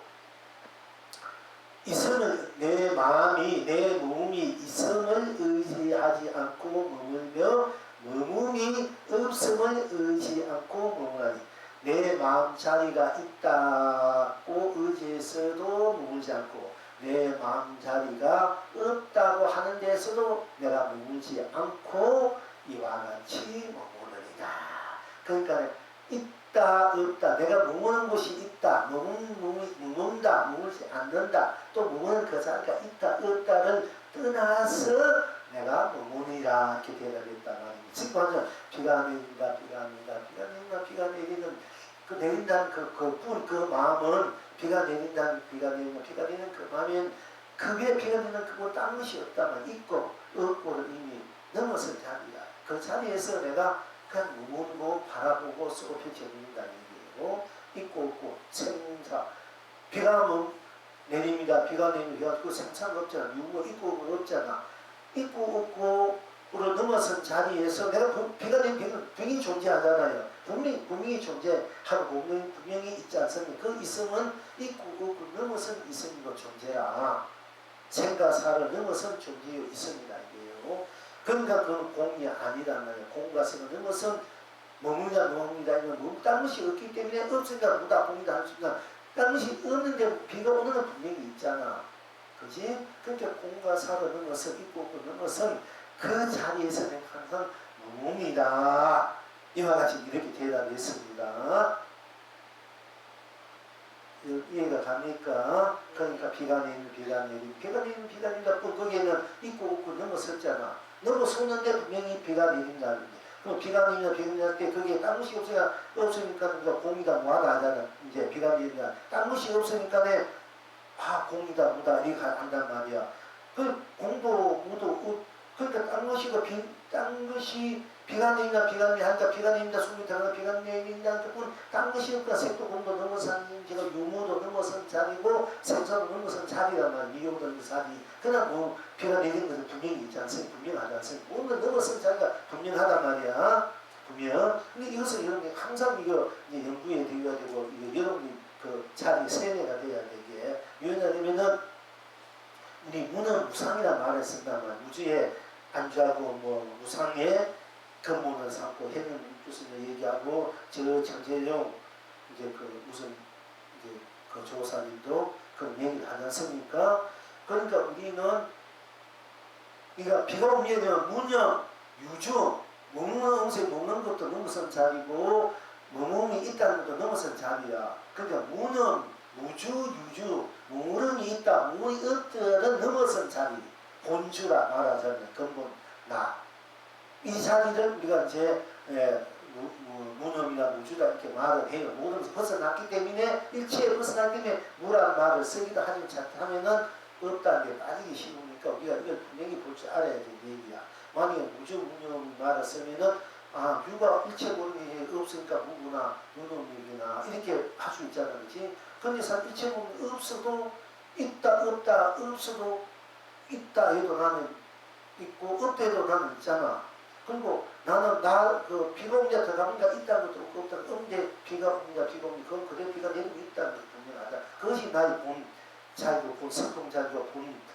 이성을 내 마음이 내 몸이 이성을 의지하지 않고 머물며 머문이 없음을 의지 않고 머무라니 내 마음 자리가 있다고 의지해서도 머물지 않고 내 마음 자리가 없다고 하는 데서도 내가 머물지 않고 이와 같이 머무르리라. 그러니까 있다 없다 내가 머무는 곳이 있다 머문다 머물지 않는다 또 머무는 그 자리가 있다 없다를 떠나서 내가 머무니라 이렇게 대답했단 말입니다. 지금 완전 비가 내린다 비가 내린다 비가 내린다 비가 내리는 그 내린다는 그 마음은 비가 내린다는 비가 내리는 비가 내리는 그 마음은 그게 비가 내리는 그거 딴 것이 없다면 있고 없고를 이미 넘어선 자리다. 그 자리에서 내가 그냥 머물고 바라보고 쏘고 펼쳐진다는 얘기고 있고 없고 생사 비가 내립니다. 비가 내립니다. 그 생사가 없잖아. 유무가 있고 없고 없잖아. 있고 없고로 넘어선 자리에서 내가 비가 내리면 분명히 존재하잖아요. 분명히 존재하고 분명히 있지 않습니까? 그 이성은 있고 없고 넘어선 이성이고 존재야. 생과 사를 넘어선 존재요 이성이다 이게요. 그러니까 그건 공이 아니란 말이에요. 공과 성은 넘어선 머물다 머물다 이건 딴 것이 없기 때문에 없으니까 무다 공이다 할 수 있다. 딴 것이 없는데 비가 오는 건 분명히 있잖아. 그지? 그러니까 공과 사를 넘어서 있고 없고 넘어선 그 자리에서 내가 항상 머뭅니다. 이와 같이 이렇게 대답했습니다. 이해가 갑니까? 그러니까 비가 내리면 비가 내린다. 거기에는 있고 없고 넘어섰잖아. 넘어섰는데 분명히 비가 내린다는 게. 그럼 비가 내릴 때 거기에 딴 것이 없으니까 공이다 뭐하다 하잖아. 이제 비가 내린다. 딴 것이 없으니까 공이다 뭐다 이렇게 한단 말이야. 그 공도 무도 그러니까 딴 것이 비가 내린다 하니까 비가 내린다 숨이 들어가 비가 내린다 딴 것이 없다. 색도 공도 넘어선 제가 유무도 넘어선 자리고 생사도 넘어선 자리란 말이야. 미용도 넘어선 자리. 그러나 비가 내리는 것은 분명히 있지 않습니까? 분명하지 않습니까? 오늘 넘어선 자리가 분명하단 말이야. 분명. 근데 이것은 여러분이 항상 이거 이제 연구에 되어야 되고 이거 여러분이 그 자리 세뇌가 돼야 되게. 왜냐하면은 우리 무는 무상이란 말을 쓴단 말이야. 무주에 안주하고 무상에 근본을 삼고 해는 뜻을 얘기하고 저 정재용 이제 그 무슨 이제 그 조사님도 그런 얘기를 하지 않습니까? 그러니까 우리는 비가 오게 되면 무념, 유주, 먹는 것도 넘어선 자리고 머물음이 있다는 것도 넘어선 자리야. 그러니까 무념, 무주, 유주, 머물음이 있다, 머물이 없다는 넘어선 자리. 본주라 말하자면 근본 나. 이 자리를 우리가 이제 무념이나 무주다 이렇게 말을 해요. 모든 벗어났기 때문에 일체에 벗어났기 때문에 무란 말을 쓰기도 하면은 없다는 게 빠지기 쉬우니까 우리가 이걸 분명히 볼 줄 알아야 되는 얘기야. 만약에 무주 무념 말을 쓰면은 유가 일체 모르는 게 없으니까 무구나 무념이구나 이렇게 할 수 있잖아, 그렇지? 근데 사실 일체 모르는 게 없어도 있다 없다 없어도 있다 해도 나는 있고 없다 해도 나는 있잖아. 그리고 나는 그 비가 옵니다 들어가니까 있다는 것도 없고 없다 없는데 비가 옵니다 비가 옵니다 그건 그래 비가 내리고 있다는 것도 분명하다. 그것이 나의 본 자리고 본 성공자리고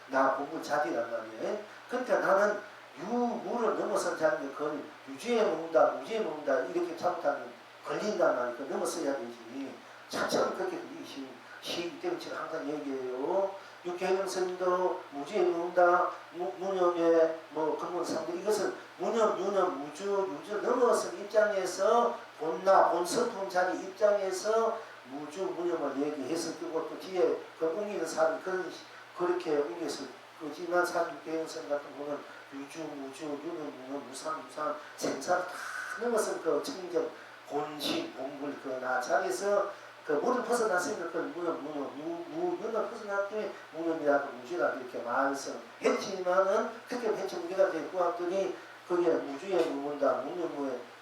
나 본분 자리란 말이에요. 그러니까 나는 유무를 넘어선 자리는 그건 유주에 먹는다 무주에 먹는다 이렇게 잘못하면 걸린단 말이에요. 넘어서야 되지. 차츰 그렇게 걸리기 쉬기 때문에 제가 항상 얘기해요. 육개형선도 무주에 먹는다 무념에 근본 상대 이것은 무념 유념 무주 넘어선 입장에서 본나 본성품 자리 입장에서 무주 무념을 얘기해서 그리고 또 뒤에 그 옮기는 사람 그렇게 옮겨서 그지만 사주 개연성 같은 거는 유주 무주 유념 무념 무상 생사를 다 넘어선 그 청정 본심 본물 그 나 자리에서 그 물을 벗어났으니까 그 무념을 벗어났더니 무념이라고 무주라고 이렇게 말씀했지만은 그렇게 했지 우리가 이제 구학들이 거기에 무주에 머문다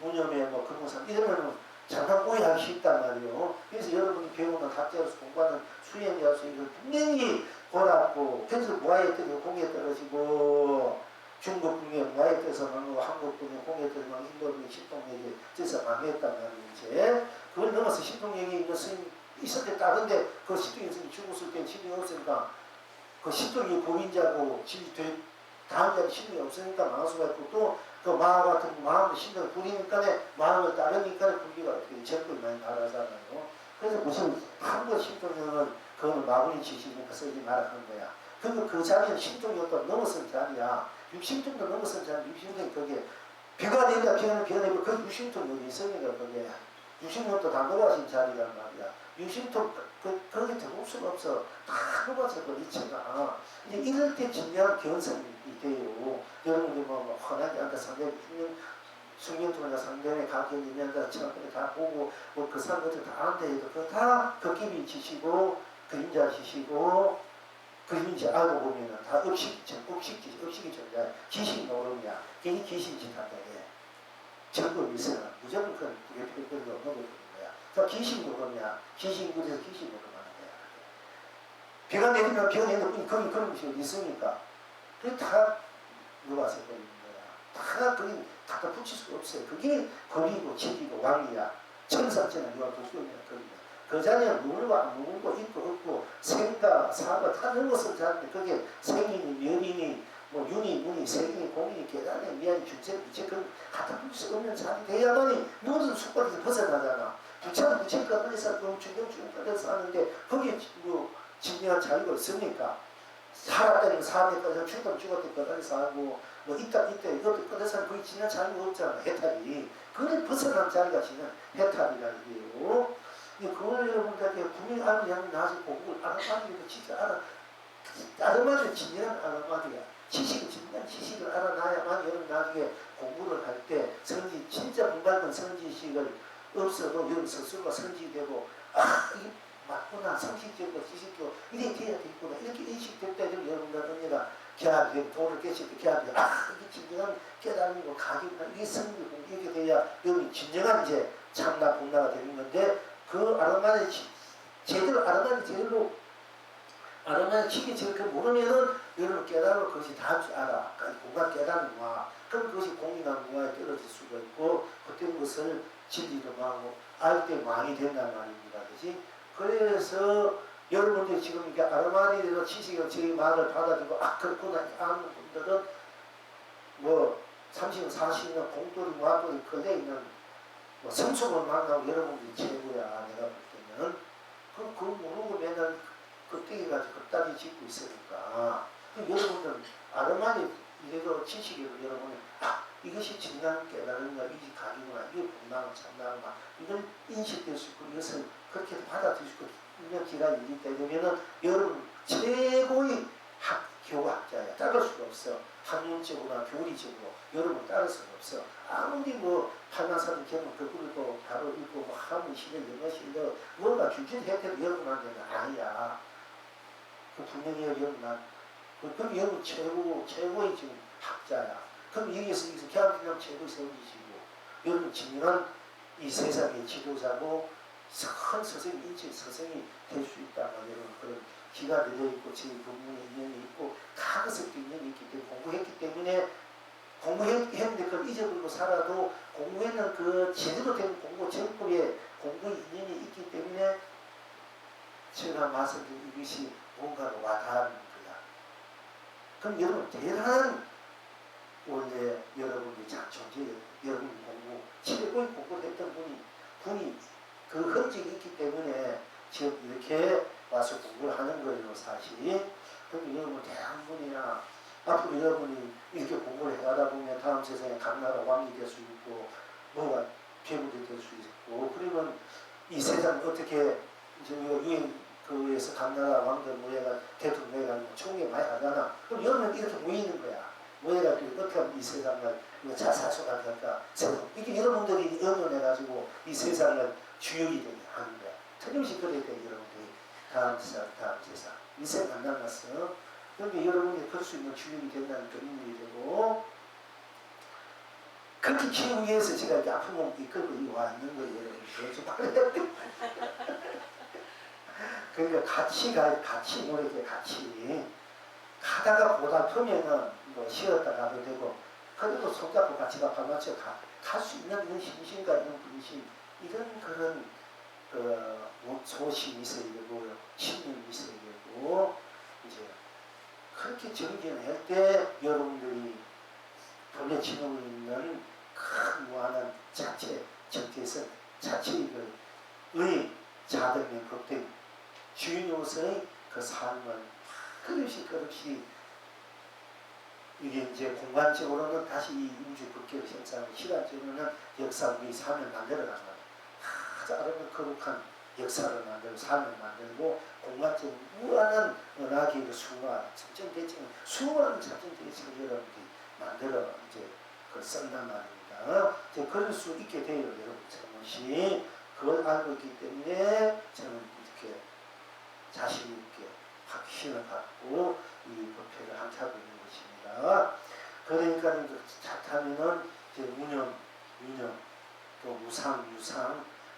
무념에 근본상 이러면은 잠깐 오해하기 쉽단 말이에요. 그래서 여러분이 배우는 학자로서 공부하는 수행자로서 이걸 분명히 보라고 그래서 무아에 떨어지고 공에 떨어지고 중국 중에 무아에 떠서 한국 한국분이 공예들이 막 인도분이 신통력이 제사 방해했단 말이지. 그걸 넘어서 신통력이 있는 스님 있었대. 다른데 그 신통력 스님이 죽었을 때 신이 없으니까 그 신통이 고인자고 다음 자리 신이 없으니까 망수가 있고 또 그 마음 같은 마음도 신을 부리니까 마음을 따르니까 불기가 어떻게 전국이 많이 나가잖아요. 그래서 무슨 한국 신통력은 그거는 마구니 지시니까 쓰지 말라는 거야. 그 자리는 신통력도 넘어선 자리야. 60통도 넘어선 자리, 60통이 그게 비가 내리다 비가 내리면 그 60통 여기 있으니까 그게 60통도 다 넘어진 자리란 말이야. 60통 그렇게 들어올 수가 없어. 다 넘어져 버리잖아. 이제 이럴 때 중요한 견성이 돼요. 여러분들 뭐 환하게 앉아 상대 숙명통이나 상대에 가격이 앉아 처음에 다 보고 뭐 그 사람들 다 안돼 해도 그거 다 걷기비 지시고 그림자 지시고 그림자 알고 보면은 다 업식이 존재, 기식 노름이야. 괜히 기식짓 한다 해. 정법이 있으나 무조건 그건 그거 먹어버리는 거야. 그러니까 기식 노름이야. 기식 물에서 기식 노름하는 거야. 비가 내리면 비가 내리는 거기 그런 것이 어디 있습니까? 그게 다 누가서 버리는 거야. 다 거기 갖다 붙일 수가 없어요. 그게 거리고 지기고 왕이야. 천상천하 누가 도수이냐 거리야. 그 자리에 누구고 안 누구고 있고 없고 생과 사가 다 넘어선 자리인데 그게 생이니 여인이 뭐 윤이 문이 세인이 공인이 계단에 미안이 중세 부채 그 갖다 붙일 수 없는 자리 돼야만이 모든 숙박에서 벗어나잖아. 부채는 부채가 어디서 중경중경 어디서 하는데 거기에 뭐 진정한 자유가 있습니까? 살았다는 사람에까지 죽었다면 죽었다니까 어디서 하고 뭐 있다 이것도 어디서 거기 진정한 자유가 없잖아. 해탈이 그걸 벗어난 자리가 진짜 해탈이라는 얘기예요. 그걸 여러분들에게 분명히 알면 나중에 공부를 알아봐야겠다. 진짜 알아봐야 진정한 알아봐야 지식은 진정한 지식을 알아놔야만 여러분 나중에 공부를 할 때 성지 진짜 문갈근 성지식을 없어도 여러분 스스로가 성지되고 이게 맞구나 성식적이고 지식적이고 이렇게 돼야 되겠구나 이렇게 인식될 때 여러분들 언니가 계약이 도를 깨칠 때 계약이 이게 진정한 깨달음이고 각이구나 이게 성지고 이렇게 돼야 여러분이 진정한 이제 참나 공나가 되는 건데 그 아르마니 제대로 아르마니 제대로 아르마니 지기 제대로 모르면은 여러분 깨달을 것이 다할 줄 알아. 공간 깨달은 거야. 그럼 그것이 공인한 무아에 떨어질 수가 있고 그때 그것을 진리로 하고 알 때 망이 된단 말입니다. 그지? 그래서 여러분들이 지금 이게 아르마니에서 지식을 제 말을 받아들이고 그렇구나 하는 분들은 뭐 30년 40년 공돌이 무한돌이 거대에 있는 뭐 성숙을 만나고 여러분들이 최고야 내가 볼 때는 그럼 그거 모르고 맨날 껍데기 가지고 껍다리 짓고 있으니까 그럼 여러분들은 아르마니 이래도 지식으로 여러분이 이것이 진정 깨달음과 이지 각이구나 이게 분명한 참나구나 이걸 인식될 수 있고 이것을 그렇게 받아들일 수 있고 기간이 있기 때문에는 여러분 최고의 교학자야. 따를 수가 없어. 학문적으로나 교리적으로 여러분 따를 수가 없어. 아무리 뭐 한나사는 경험 거꾸로 바로 읽고 뭐 한문 실력 영어 실력 뭔가 규칙 혜택을 여러분한테는 아니야. 그 분명히 여러분 그럼 여러분 최고의 지금 학자야. 그럼 여기서 개학기념 최고의 성지시고 여러분 진정한 이 세상의 지도자고 큰 스승이 인체 스승이 될 수 있다는 여러분 그런 기가 늘려있고 제 부분에 인연이 있고 가급적도 인연이 있기 때문에 공부했기 때문에 공부했는데 그걸 잊어버리고 살아도 공부에는 그 제대로 된 공부 정법에 공부의 인연이 있기 때문에 제가 말씀드린 이것이 뭔가로 와닿는 거야. 그럼 여러분 대단한 원래 여러분이 존재 여러분 공부 최고의 공부를 했던 분이 그 흔적이 있기 때문에 지금 이렇게 와서 공부를 하는 거예요 사실. 그럼 여러분 대학문이나 앞으로 여러분이 이렇게 공부를 해가다 보면 다음 세상에 강나라 왕이 될 수 있고 뭐가 괴물이 될 수 있고 그러면 이 세상 어떻게 이제 유엔 그에서 강나라 왕들 모여가 대통령 모여가지고 총회 많이 하잖아. 그럼 여러분 이렇게 모이는 거야. 모여가지고 어떻게 하면 이 세상을 자사소가 될까 이게 여러분들이 의논해가지고 이 세상을 주역이 되게 하는 거야. 틀림없이 그래야 돼 여러분들이 다음 세상 인생 안 남았어. 그런데 여러분이 그럴 수 있는 주역이 된다는 그 인물이 되고 그렇게 키우기 위해서 제가 이렇게 아픈 몸 이끌고 와 있는 거예요 여러분. 그러지 말아야 그러니까 같이 노력해 같이 가다가 보다 보면은 뭐 쉬었다 가도 되고 그래도 손잡고 같이 발맞춰 갈 수 있는 이런 힘심과 이런 분심, 이런 그런 소신이 있어야 되고 신념이 있어야 되고 이제 그렇게 정진할 때 여러분들이 본래 지니고 있는 큰 무한한 자체 정체성 자체의 자등의 법된 주인으로서의 그 삶을 그릇이 이게 이제 공간적으로는 다시 이 우주 법계를 형성하고 시간적으로는 역사 우리 삶을 만들어가는 아주 아름다운 거룩한 역사를 만들고 삶을 만들고 공간적으로 무한한 은하계의 수많은 참전대칭 수많은 참전대칭을 여러분들이 만들어 이제 그걸 쓴단 말입니다. 이제 그럴 수 있게 돼요. 여러분 저것이 그걸 알고 있기 때문에 저는 이렇게 자신 있게 확신을 갖고 이 법회를 함께하고 있는 것입니다. 그러니까 자타면은 이제 무념, 또 무상,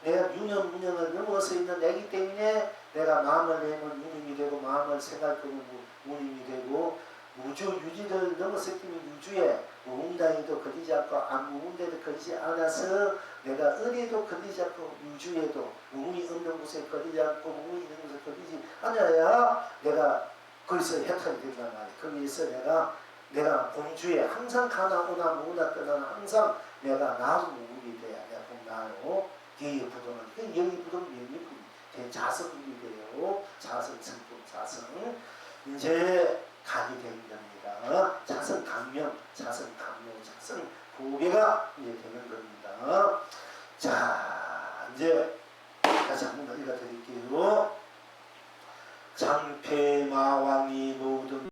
내가 유념, 무념을 넘어서 있는 애기 때문에 내가 마음을 내면 유념이 되고 마음을 생각하면 무념이 되고 우주 유지를 넘어섰기 때문에 유주에 무음당에도 걸리지 않고 안 무음대도 걸리지 않아서 내가 어디에도 걸리지 않고 유주에도 무음이 없는 곳에 걸리지 않고 무음이 있는 곳에 걸리지 않아야 내가 거기서 해탈이 된단 말이에요. 거기에서 내가 공주에 항상 가나 오나 무나 떠나나 항상 내가 나도 무음이 돼야 내가 공나요. 여기 부동은 여기 부동 명이 자성이 돼요. 자성 성품 자성 이제 가게 되는 겁니다. 자성 강명, 자성 고개가 이제 되는 겁니다. 자, 이제 다시 한 번 더 읽어드릴게요. 장패마왕이 모든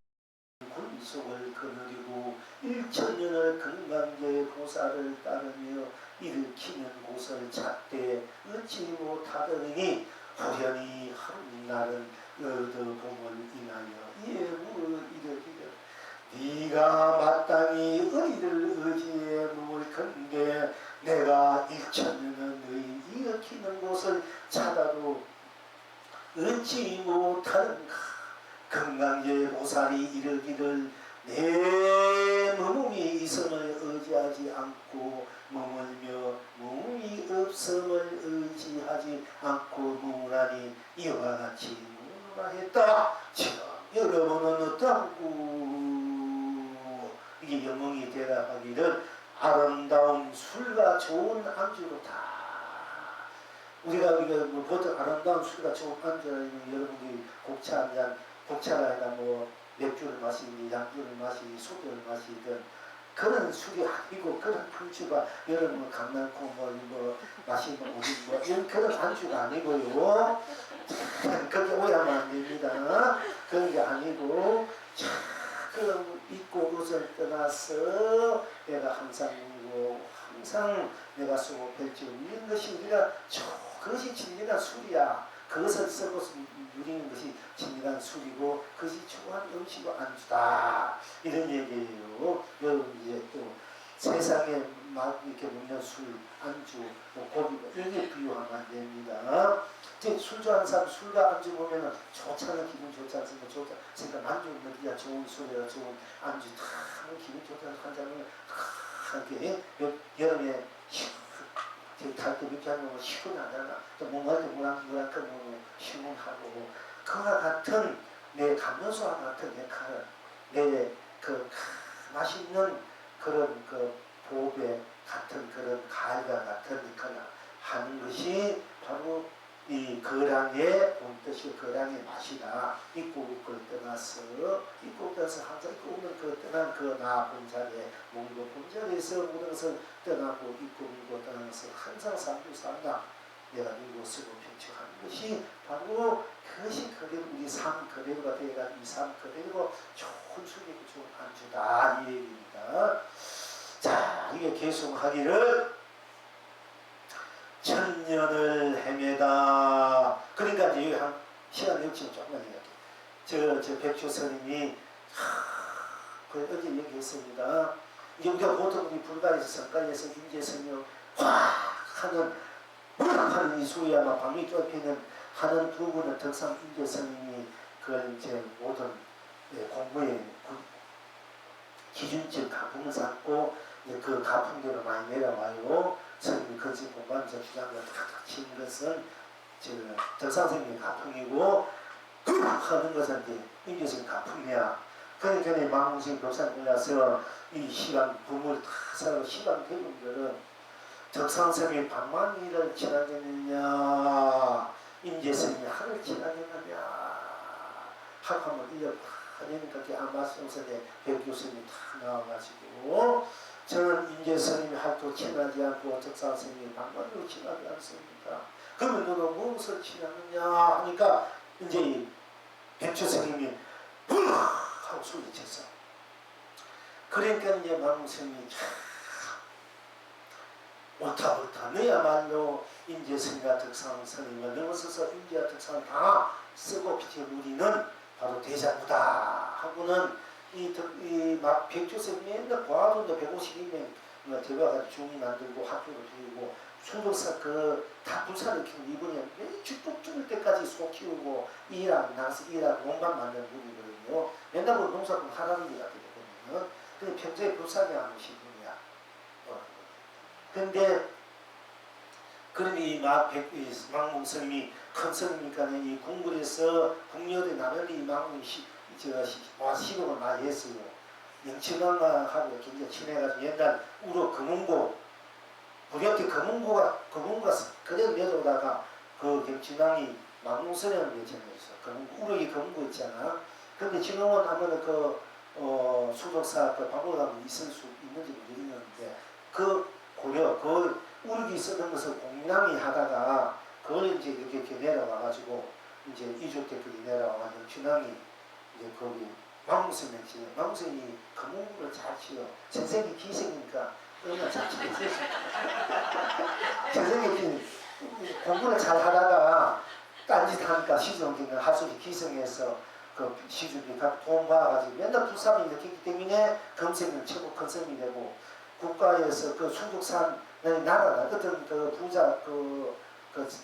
군속을 거느리고 1000년을 건강제 고사를 따르며 일으키는 곳을 찾되 얻지 못하더니 호련히 한날은 얻어봄을 인하여 이르기를 네가 마땅히 의를 의지에 몸을 건데 내가 1000년은 너희 일으키는 곳을 찾아도 얻지 못하는가. 건강제 보살이 이르기를 내 몸이 있음을 의지하지 않고 머물며 몸이 없음을 의지하지 않고 머무라니 이와 같이 무문하였다. 지금 여러분은 어떠하고 이게 영웅이 대답하기를 아름다운 술과 좋은 안주로다. 우리가 뭐 보통 아름다운 술과 좋은 안주라면 여러분들이 곡차 한잔, 곡차가 아니라 뭐 맥주를 마시니 양주를 마시니 소주를 마시든 그런 술이 아니고 그런 풍주가 여러분 강남콩 뭐 마시고 뭐 이런 그런 안주가 아니고요. 그렇게 오해하면 안 됩니다. 그런 게 아니고 그 입고 옷을 떠나서 내가 항상 울고 항상 내가 수고 펼치고 이런 것이 우리가 그것이 진리가 술이야. 그것을 썩어서 누리는 것이 진리한 술이고 그것이 좋아한 음식과 안주다. 이런 얘기예요. 여러분 이제 또 세상에 막 이렇게 먹는 술, 안주, 뭐 고기 이렇게 비유하면 안 됩니다. 이제 술 좋아하는 사람 술과 안주 보면은 좋잖아. 기분 좋지 않습니까? 좋다. 그러니까 만주 먹기가 좋은 술이라 좋은 안주 다 기분 좋다는 한 잔을 하게 여름에 갈때 이렇게 하면 시원하잖아. 또 뭔가 또 뭐랄까 뭐 시원하고 그와 같은 내 감면소와 같은 역할을 내 그 맛있는 그런 그 보배 같은 그런 가을과 같은 역할을 하는 것이 바로 이 거랑의 본뜻이 거랑의 맛이다. 입고를 떠나서 항상 입고 오는 그 떠난 그 나 본자리에 몸도 본자리에서 모든 것을 떠나고 입고 물고 떠나서 항상 삶도 산다. 내가 누고 쓰고 편측하는 것이 바로 그것이 그대로 우리 삶 그대로가 되어가지고 이 삶 그대로 좋은 술이고 좋은 안주다. 이 얘기입니다. 자, 이게 계속하기를 1000년을 헤매다. 그러니까 이제 한 시간 역시 조금만 이야기. 저 백조 스님이 그 어제 얘기했습니다. 이게 우리가 보통 우리 불가에서 성가에서 인재성령 확 하는 하는 이 소위야마 방위 좁히는 하는 두 분의 덕상 인재성님이 그걸 이제 모든 공부에 기준적 가품을 잡고 그 가품대로 많이 내려와요. 선생님이 건식 공부하면서 주장을 탁탁 치는 것은 덕상선생님이 가품이고 하는 것은 이제 임재선생님 가품이야. 그러니까 망공선생님 법상 올라서 이 시간 부모를 다 살아고 시간 대분들은 덕상선생님이 방만일을 지나겠느냐 임재선생님이 하늘 지나겠느냐 하고 한번 일려 하니까 그 아마성선의 백교수님이 다 나와가지고 저는 임재선생님이 할도 친하지 않고 덕상선생님이 방만으로 친하지 않습니까? 그러면 너는 무엇을 친하느냐 하니까 이제 백조선생님이 하고 소리쳤어. 그러니까 이제 망선생님이 옳다 너야말로 임재선생님과 덕상선생님을 넘어서서 임재와 덕상을 다 쓰고 빛의 우리는 바로 대자부다 하고는 막 백조선생님이 맨날 과학원도 152명 들어가서 중이 만들고 학교를 배우고 수도사 다 불사를 키우고 이분이 매 죽도 죽을 때까지 소 키우고 일하고 나서 일하고 농만 만드는 분이거든요. 맨날 보면 농사꾼 할아버지가 되거든요. 근데 평소에 불사를 하는 분이야. 근데 그러니 망공스님이 큰 스님이니까 이 궁궐에서 궁녀들 나날이 망공이 시국을 많이 했어요. 영치강하고 굉장히 친해가지고 옛날 우로 금은고 부력대 금은고가 그대로 내려오다가 그 경치강이 망공스님을 예정했어. 우럭이 금은고 있잖아. 근데 지금은 아무래도 수족사 방법하고 있을 수 있는지 모르겠는데 그 고려 그 우럭이 쓰던 것을 공남이 하다가 그걸 이제 이렇게 내려와가지고 이제 이족대들이 내려와가지고 진왕이 이제 거기 망무스님 치요. 망무스님이 금은고를 잘 치요. 전생이 기생이니까 얼마나 잘 치겠어요. 전생이 공부를 잘 하다가 딴짓하니까 시종기는 하수기 기생해서 그 시주기 각 돈 모아가지고 맨날 부산이 이렇게 했기 때문에 금생은 최고 큰 셈이 되고 국가에서 그 수족산 나라가 어떤 그 부자 그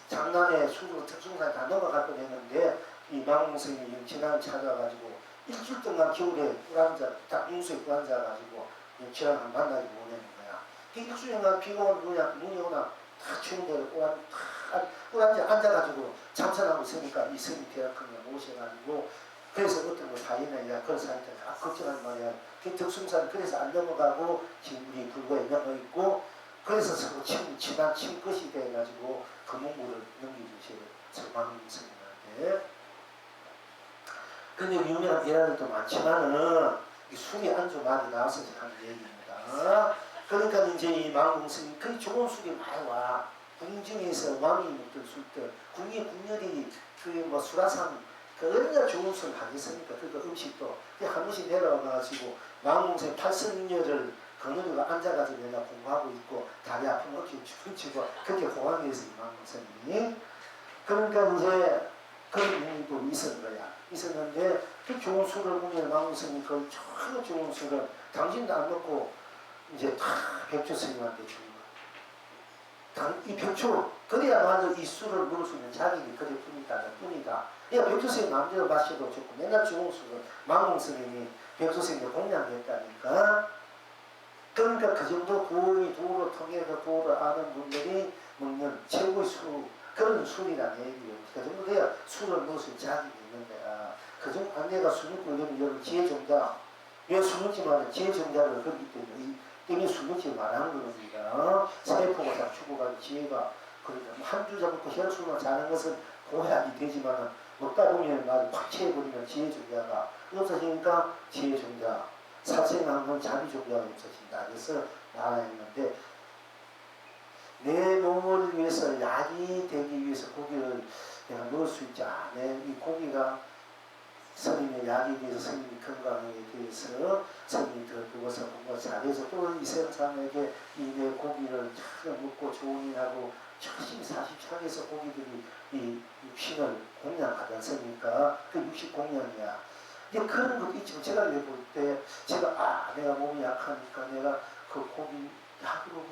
장난에 수족 특수산 다 넘어갈 뻔했는데 이 망공스님이 영친왕을 찾아가지고 일주일 동안 겨울에 꿀앉아 딱 윤수에 꿀앉아 가지고 영친왕을 만나기 보내는 거야. 그 일주일간 비가 오나 눈이 오나 다 추운 대로 꿀앉아 앉아가지고 참선하고 있으니까 이 스님이 대학원에 모셔가지고 그래서 어떤 거 사인이냐 그런 사인들 다 걱정하는 말이야. 그 덕숭산 그래서 안 넘어가고 지금 우리 불거에 넘어있고 그래서 서로 친한 친것이 돼가지고 금은고를 넘기주세요. 망공스님한테. 근데 유명한 일화들도 많지만은 이 술이 안주 많이 나와서 하는 얘기입니다. 그러니까 이제 이 망공스님 그 좋은 술이 많이 와. 궁중에서 왕이 먹던 술들, 궁녀들이 그 수라상 그 얼마나 좋은 술 하겠습니까? 그 음식도 한 번씩 내려와가지고 망공스님 팔선녀를 그녀가 앉아가지고 내가 공부하고 있고 다리 아프면 어깨 죽치고 그렇게 공항에 있어 망공스님이. 그러니까 이제 그런 의미도 있었는 거야. 있었는데 그 좋은 술을 보면 망공스님이 그 전혀 좋은 술을 당신도 안 먹고 이제 다 백조 스님한테 주는 거야. 이 백조 그래야말로 이 술을 먹을 수 있는 자격이 그래 뿐이다. 그러니까 백조 스님 마음대로 마셔도 좋고 맨날 좋은 술을 망공스님이 백조 스님한테 공양했다니까. 그러니까 그 정도 도로 통해서 도를 아는 분들이 먹는 최고의 술 그런 술이라는 얘기예요. 그 정도 돼야 술을 먹을 수 있는 자격이 있는 거야. 그 정도 안내가 술 먹고 이러면 여러분 지혜정자 왜 술 먹지 말은 지혜정자를 그렇기 때문에 술 먹지 말하는 겁니다. 세포가 다 죽어가지고 지혜가 그러니까 한 주 잡고 혈술만 자는 것은 고해하기 되지만 먹다 보면 나를 팍 채워버리면 지혜정자가 없어지니까 지혜정자 사생한 건 자비종자가 없어진다. 그래서 나아했는데 내 몸을 위해서 약이 되기 위해서 고기를 내가 먹을 수 있지 않아. 이 고기가 스님의 약이 돼서 스님이 건강하게 돼서 스님이 더 그것을 공부 잘해서 또 이 세상에게 이 내 고기를 잘 먹고 좋은 일하고 열심히 사십창에서 고기들이 이 육신을 공양하지 않습니까? 그 육신 공양이야. 이제 그런 것도 있지만 제가 내볼 때 제가 내가 몸이 약하니까 내가 그 고기 약으로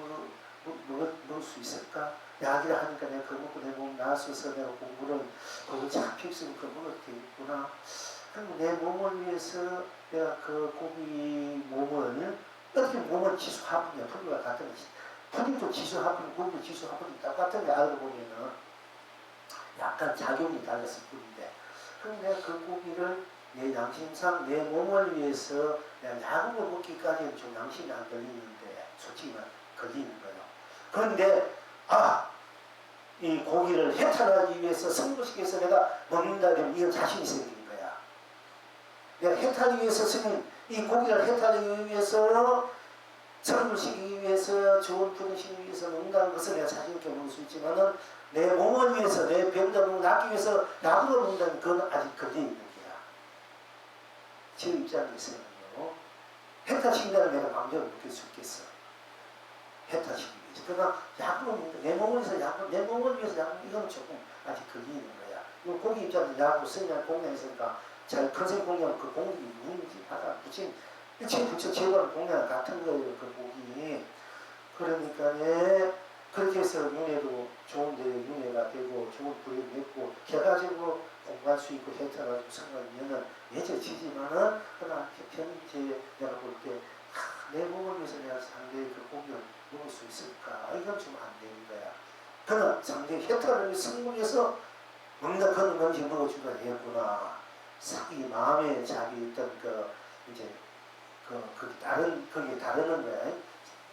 먹을 수 있을까? 약이라 하니까 내가 그거 먹고 내 몸 나았어서 내가 공부를 그거 잘 필수로 그거 먹을 게 있구나. 그럼 내 몸을 위해서 내가 그 고기 몸을 어떻게 몸을 지수화분이야. 분리가 같은 거지. 분리도 지수화분, 고기도 지수화분이 똑같은 게 알고 보면은 약간 작용이 달랐을 뿐인데, 그럼 내가 그 고기를 내 양심상 내 몸을 위해서 내가 약으로 먹기까지는 좀 양심이 안 걸리는데, 솔직히 말 걸리는 거예요. 그런데 이 고기를 해탈하기 위해서 승부시키기 위해서 내가 먹는다 그러면 이건 자신이 생기는 거야. 내가 해탈하기 위해서 이 고기를 해탈하기 위해서 승부시키기 위해서 좋은 분식을 위해서 먹는다는 것을 내가 자신 있게 먹을 수 있지만은 내 몸을 위해서 내 병자를 낫기 위해서 약으로 먹는다는 그건 아직 걸려 있는 거야. 제 입장에서는요. 해탈시킨다는 내가 마음대로 느낄 수 있겠어. 해탈시키기 위해서. 그러나 약으로 먹는다. 내 몸을 위해서 약으로, 내 몸을 위해서 약으로, 이건 조금 아직 걸리는 거야. 이 고기 입장에서 약으로 쓰면 공양했으니까 잘 컨셉 공양 그 공기 누군지 하다 붙인 일체 부처 제거는 공양 같은 거예요. 그 고기. 그러니까 그렇게 해서 윤회도 좋은데 윤회가 되고 좋은 불이 맺고 결과적으로 공부할 수 있고 해탈하고 상관이면은 예제치지만은 그러나 현재 내가 볼 때 내 몸을 위해서 내가 상대의 그 고기를 먹을 수 있을까? 이건 좀 안 되는 거야. 그는 상대 해탈을 위해 승부해서 먹는다 그런 건지 먹어주라 했구나. 이 마음에 자기 있던 이제 그게 다르는 거야.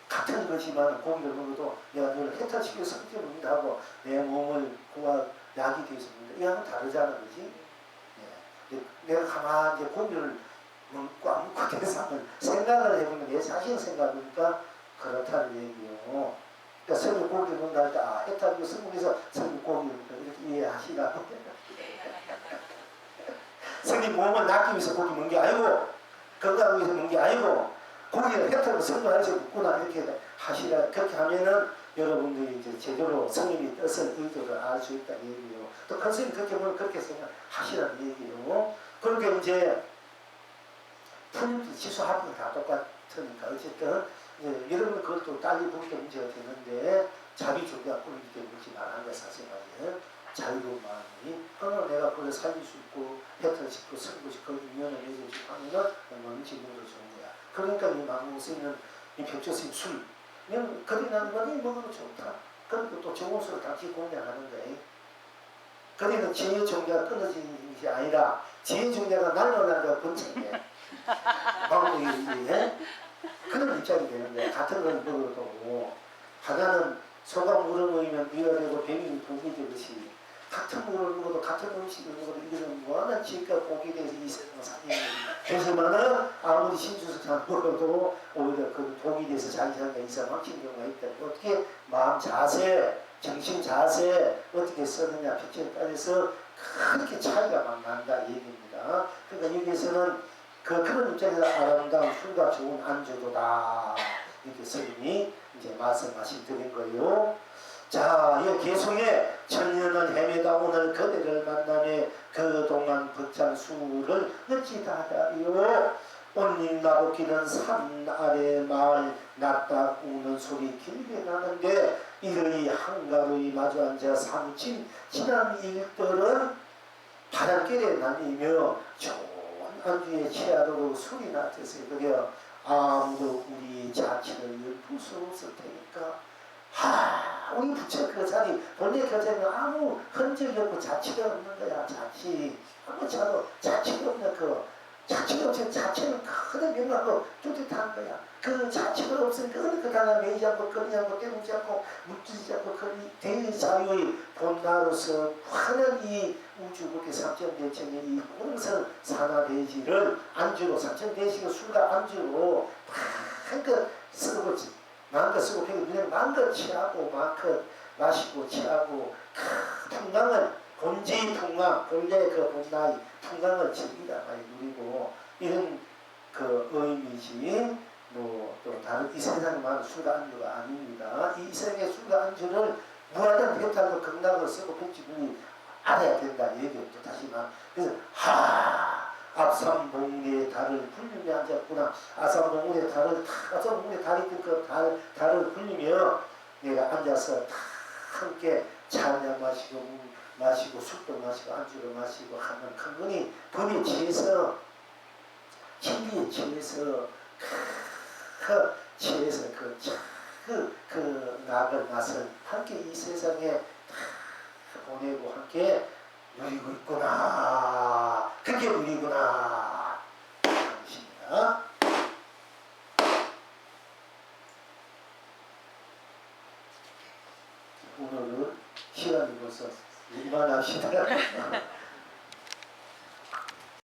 같은 거지만 고기를 먹어도 내가 늘 해탈시켜서 성질을 먹는다고 내 몸을 고와 약이 되어서 먹는다. 이거는 다르잖아, 그지? 예. 내가 가만히 고기를 먹고 안 먹고 대상을 생각을 해보면 내 자신 생각이니까 그렇다는 얘기요. 그러니까 성이 고기를 먹는다 할 때, 해탈이고 성분에서 성이 고기를 먹는다. 이렇게 이해하시라고. 성이 몸을 낫기 위해서 고기 먹는 게 아니고, 건강을 위해서 먹는 게 아니고, 고기를 해탈로 성공할 수 있구나 이렇게 하시라. 그렇게 하면은 여러분들이 이제 제대로 성님이 뜻을 의도를 알 수 있다는 얘기예요. 또 컨셉이 그렇게 보면 그렇게 생각하시라는 얘기예요. 그렇게 이제 풀 지수 합은 다 똑같으니까 어쨌든 이제 여러분 그것도 딸리 보기 문제가 되는데 자기 존재가 꾸리기 때문에 그렇지 말하는 거야. 사생활에 자유로운 마음이 그러나 내가 그걸 살릴 수 있고 해탈시키고 성부시키고 인연을 맺어주고 하면은 얼마든지 먹어도 좋은 거야. 그러니까 이 망공에 있는 이 벽조스님 술 거리 나는 거니 먹어도 좋다. 그리고 또 좋은 술을 당시 공략하는 거예요. 거리는 지혜 종자가 끊어지는 것이 아니라 지혜 종자가 날아나가 번창해. 망공이 그런 입장이 되는 거야. 같은 걸 먹어도 하나는 소가 물을 먹으면 미가 되고 뱀이 독이 되듯이 같은 물을 먹어도 같은 음식을 먹어도 이거는 뭐하나 지혜가 고기 돼서 이 세상 사는 그래서만은 아무리 신주석상 먹어도 오히려 그 독이 돼서 자기 자기가 이상 막히는 경우가 있다. 어떻게 마음 자세, 정신 자세 어떻게 쓰느냐 필체에 따라서 그렇게 차이가 막 난다 얘기입니다. 그러니까 여기에서는 그런 입장에서 아름다운 술과 좋은 안주도다 이렇게 스님이 이제 말씀하신 드린 거예요. 자, 이 개송에 천년을 헤매다 오늘 그대를 만나며 그동안 벅찬 수를 어찌다 하다리요. 온님 나보기는 산 아래 마을 낮다 우는 소리 길게 나는데 이러이 한가로이 마주 앉아 삼친 지난 일들은 바람길에 나뉘며 좋은 안주에 취하도록 술이 나트세요. 그래요. 아무도 우리 자취를 엿볼 수 없을 테니까 우리 부처 그 자리 본래 그 자리는 아무 흔적이 없고 자취가 없는 거야. 자취 아무 자취가 없는 자취가 없으면 자취는 크게 변하고 뚜렷한 거야. 그 자취가 없으니까 어느 그 단어 매이지 않고 끊이지 않고 때리지 않고 묻지 않고 대자유의 본나로서 환한 이 우주 그렇게 삼천대천의 이 홍선 산화대지를 안주로 삼천대지가 술과 안주로 한껏 쓰고 마음껏 쓰고 그냥 마음껏 취하고 마음껏 마시고 취하고 풍광을 본지 풍광 본래 그 본나이 풍광을 즐기다 많이 누리고 이런 그 의미지 뭐 또 다른 이 세상에 많은 술과 안주가 아닙니다. 이 세상의 술과 안주를 무한한 배탈로 극락을 쓰고 편집을 알아야 된다 얘기였죠. 다시만 그래서 앞삼봉리의 달을 불리며 앉았구나. 아삼봉리의 달을 아삼봉리의 달이 그 달을 불리며 내가 앉아서 함께 차 한잔 마시고 술도 마시고 안주를 마시고 하면 큰 분이 취해서 신비에 취해서 그 낙을 맛을 함께 이 세상에 보내고 함께 누리고 있구나. 그게 누리구나. 것입니다. 오늘은 시간이 벌써 이만합시다.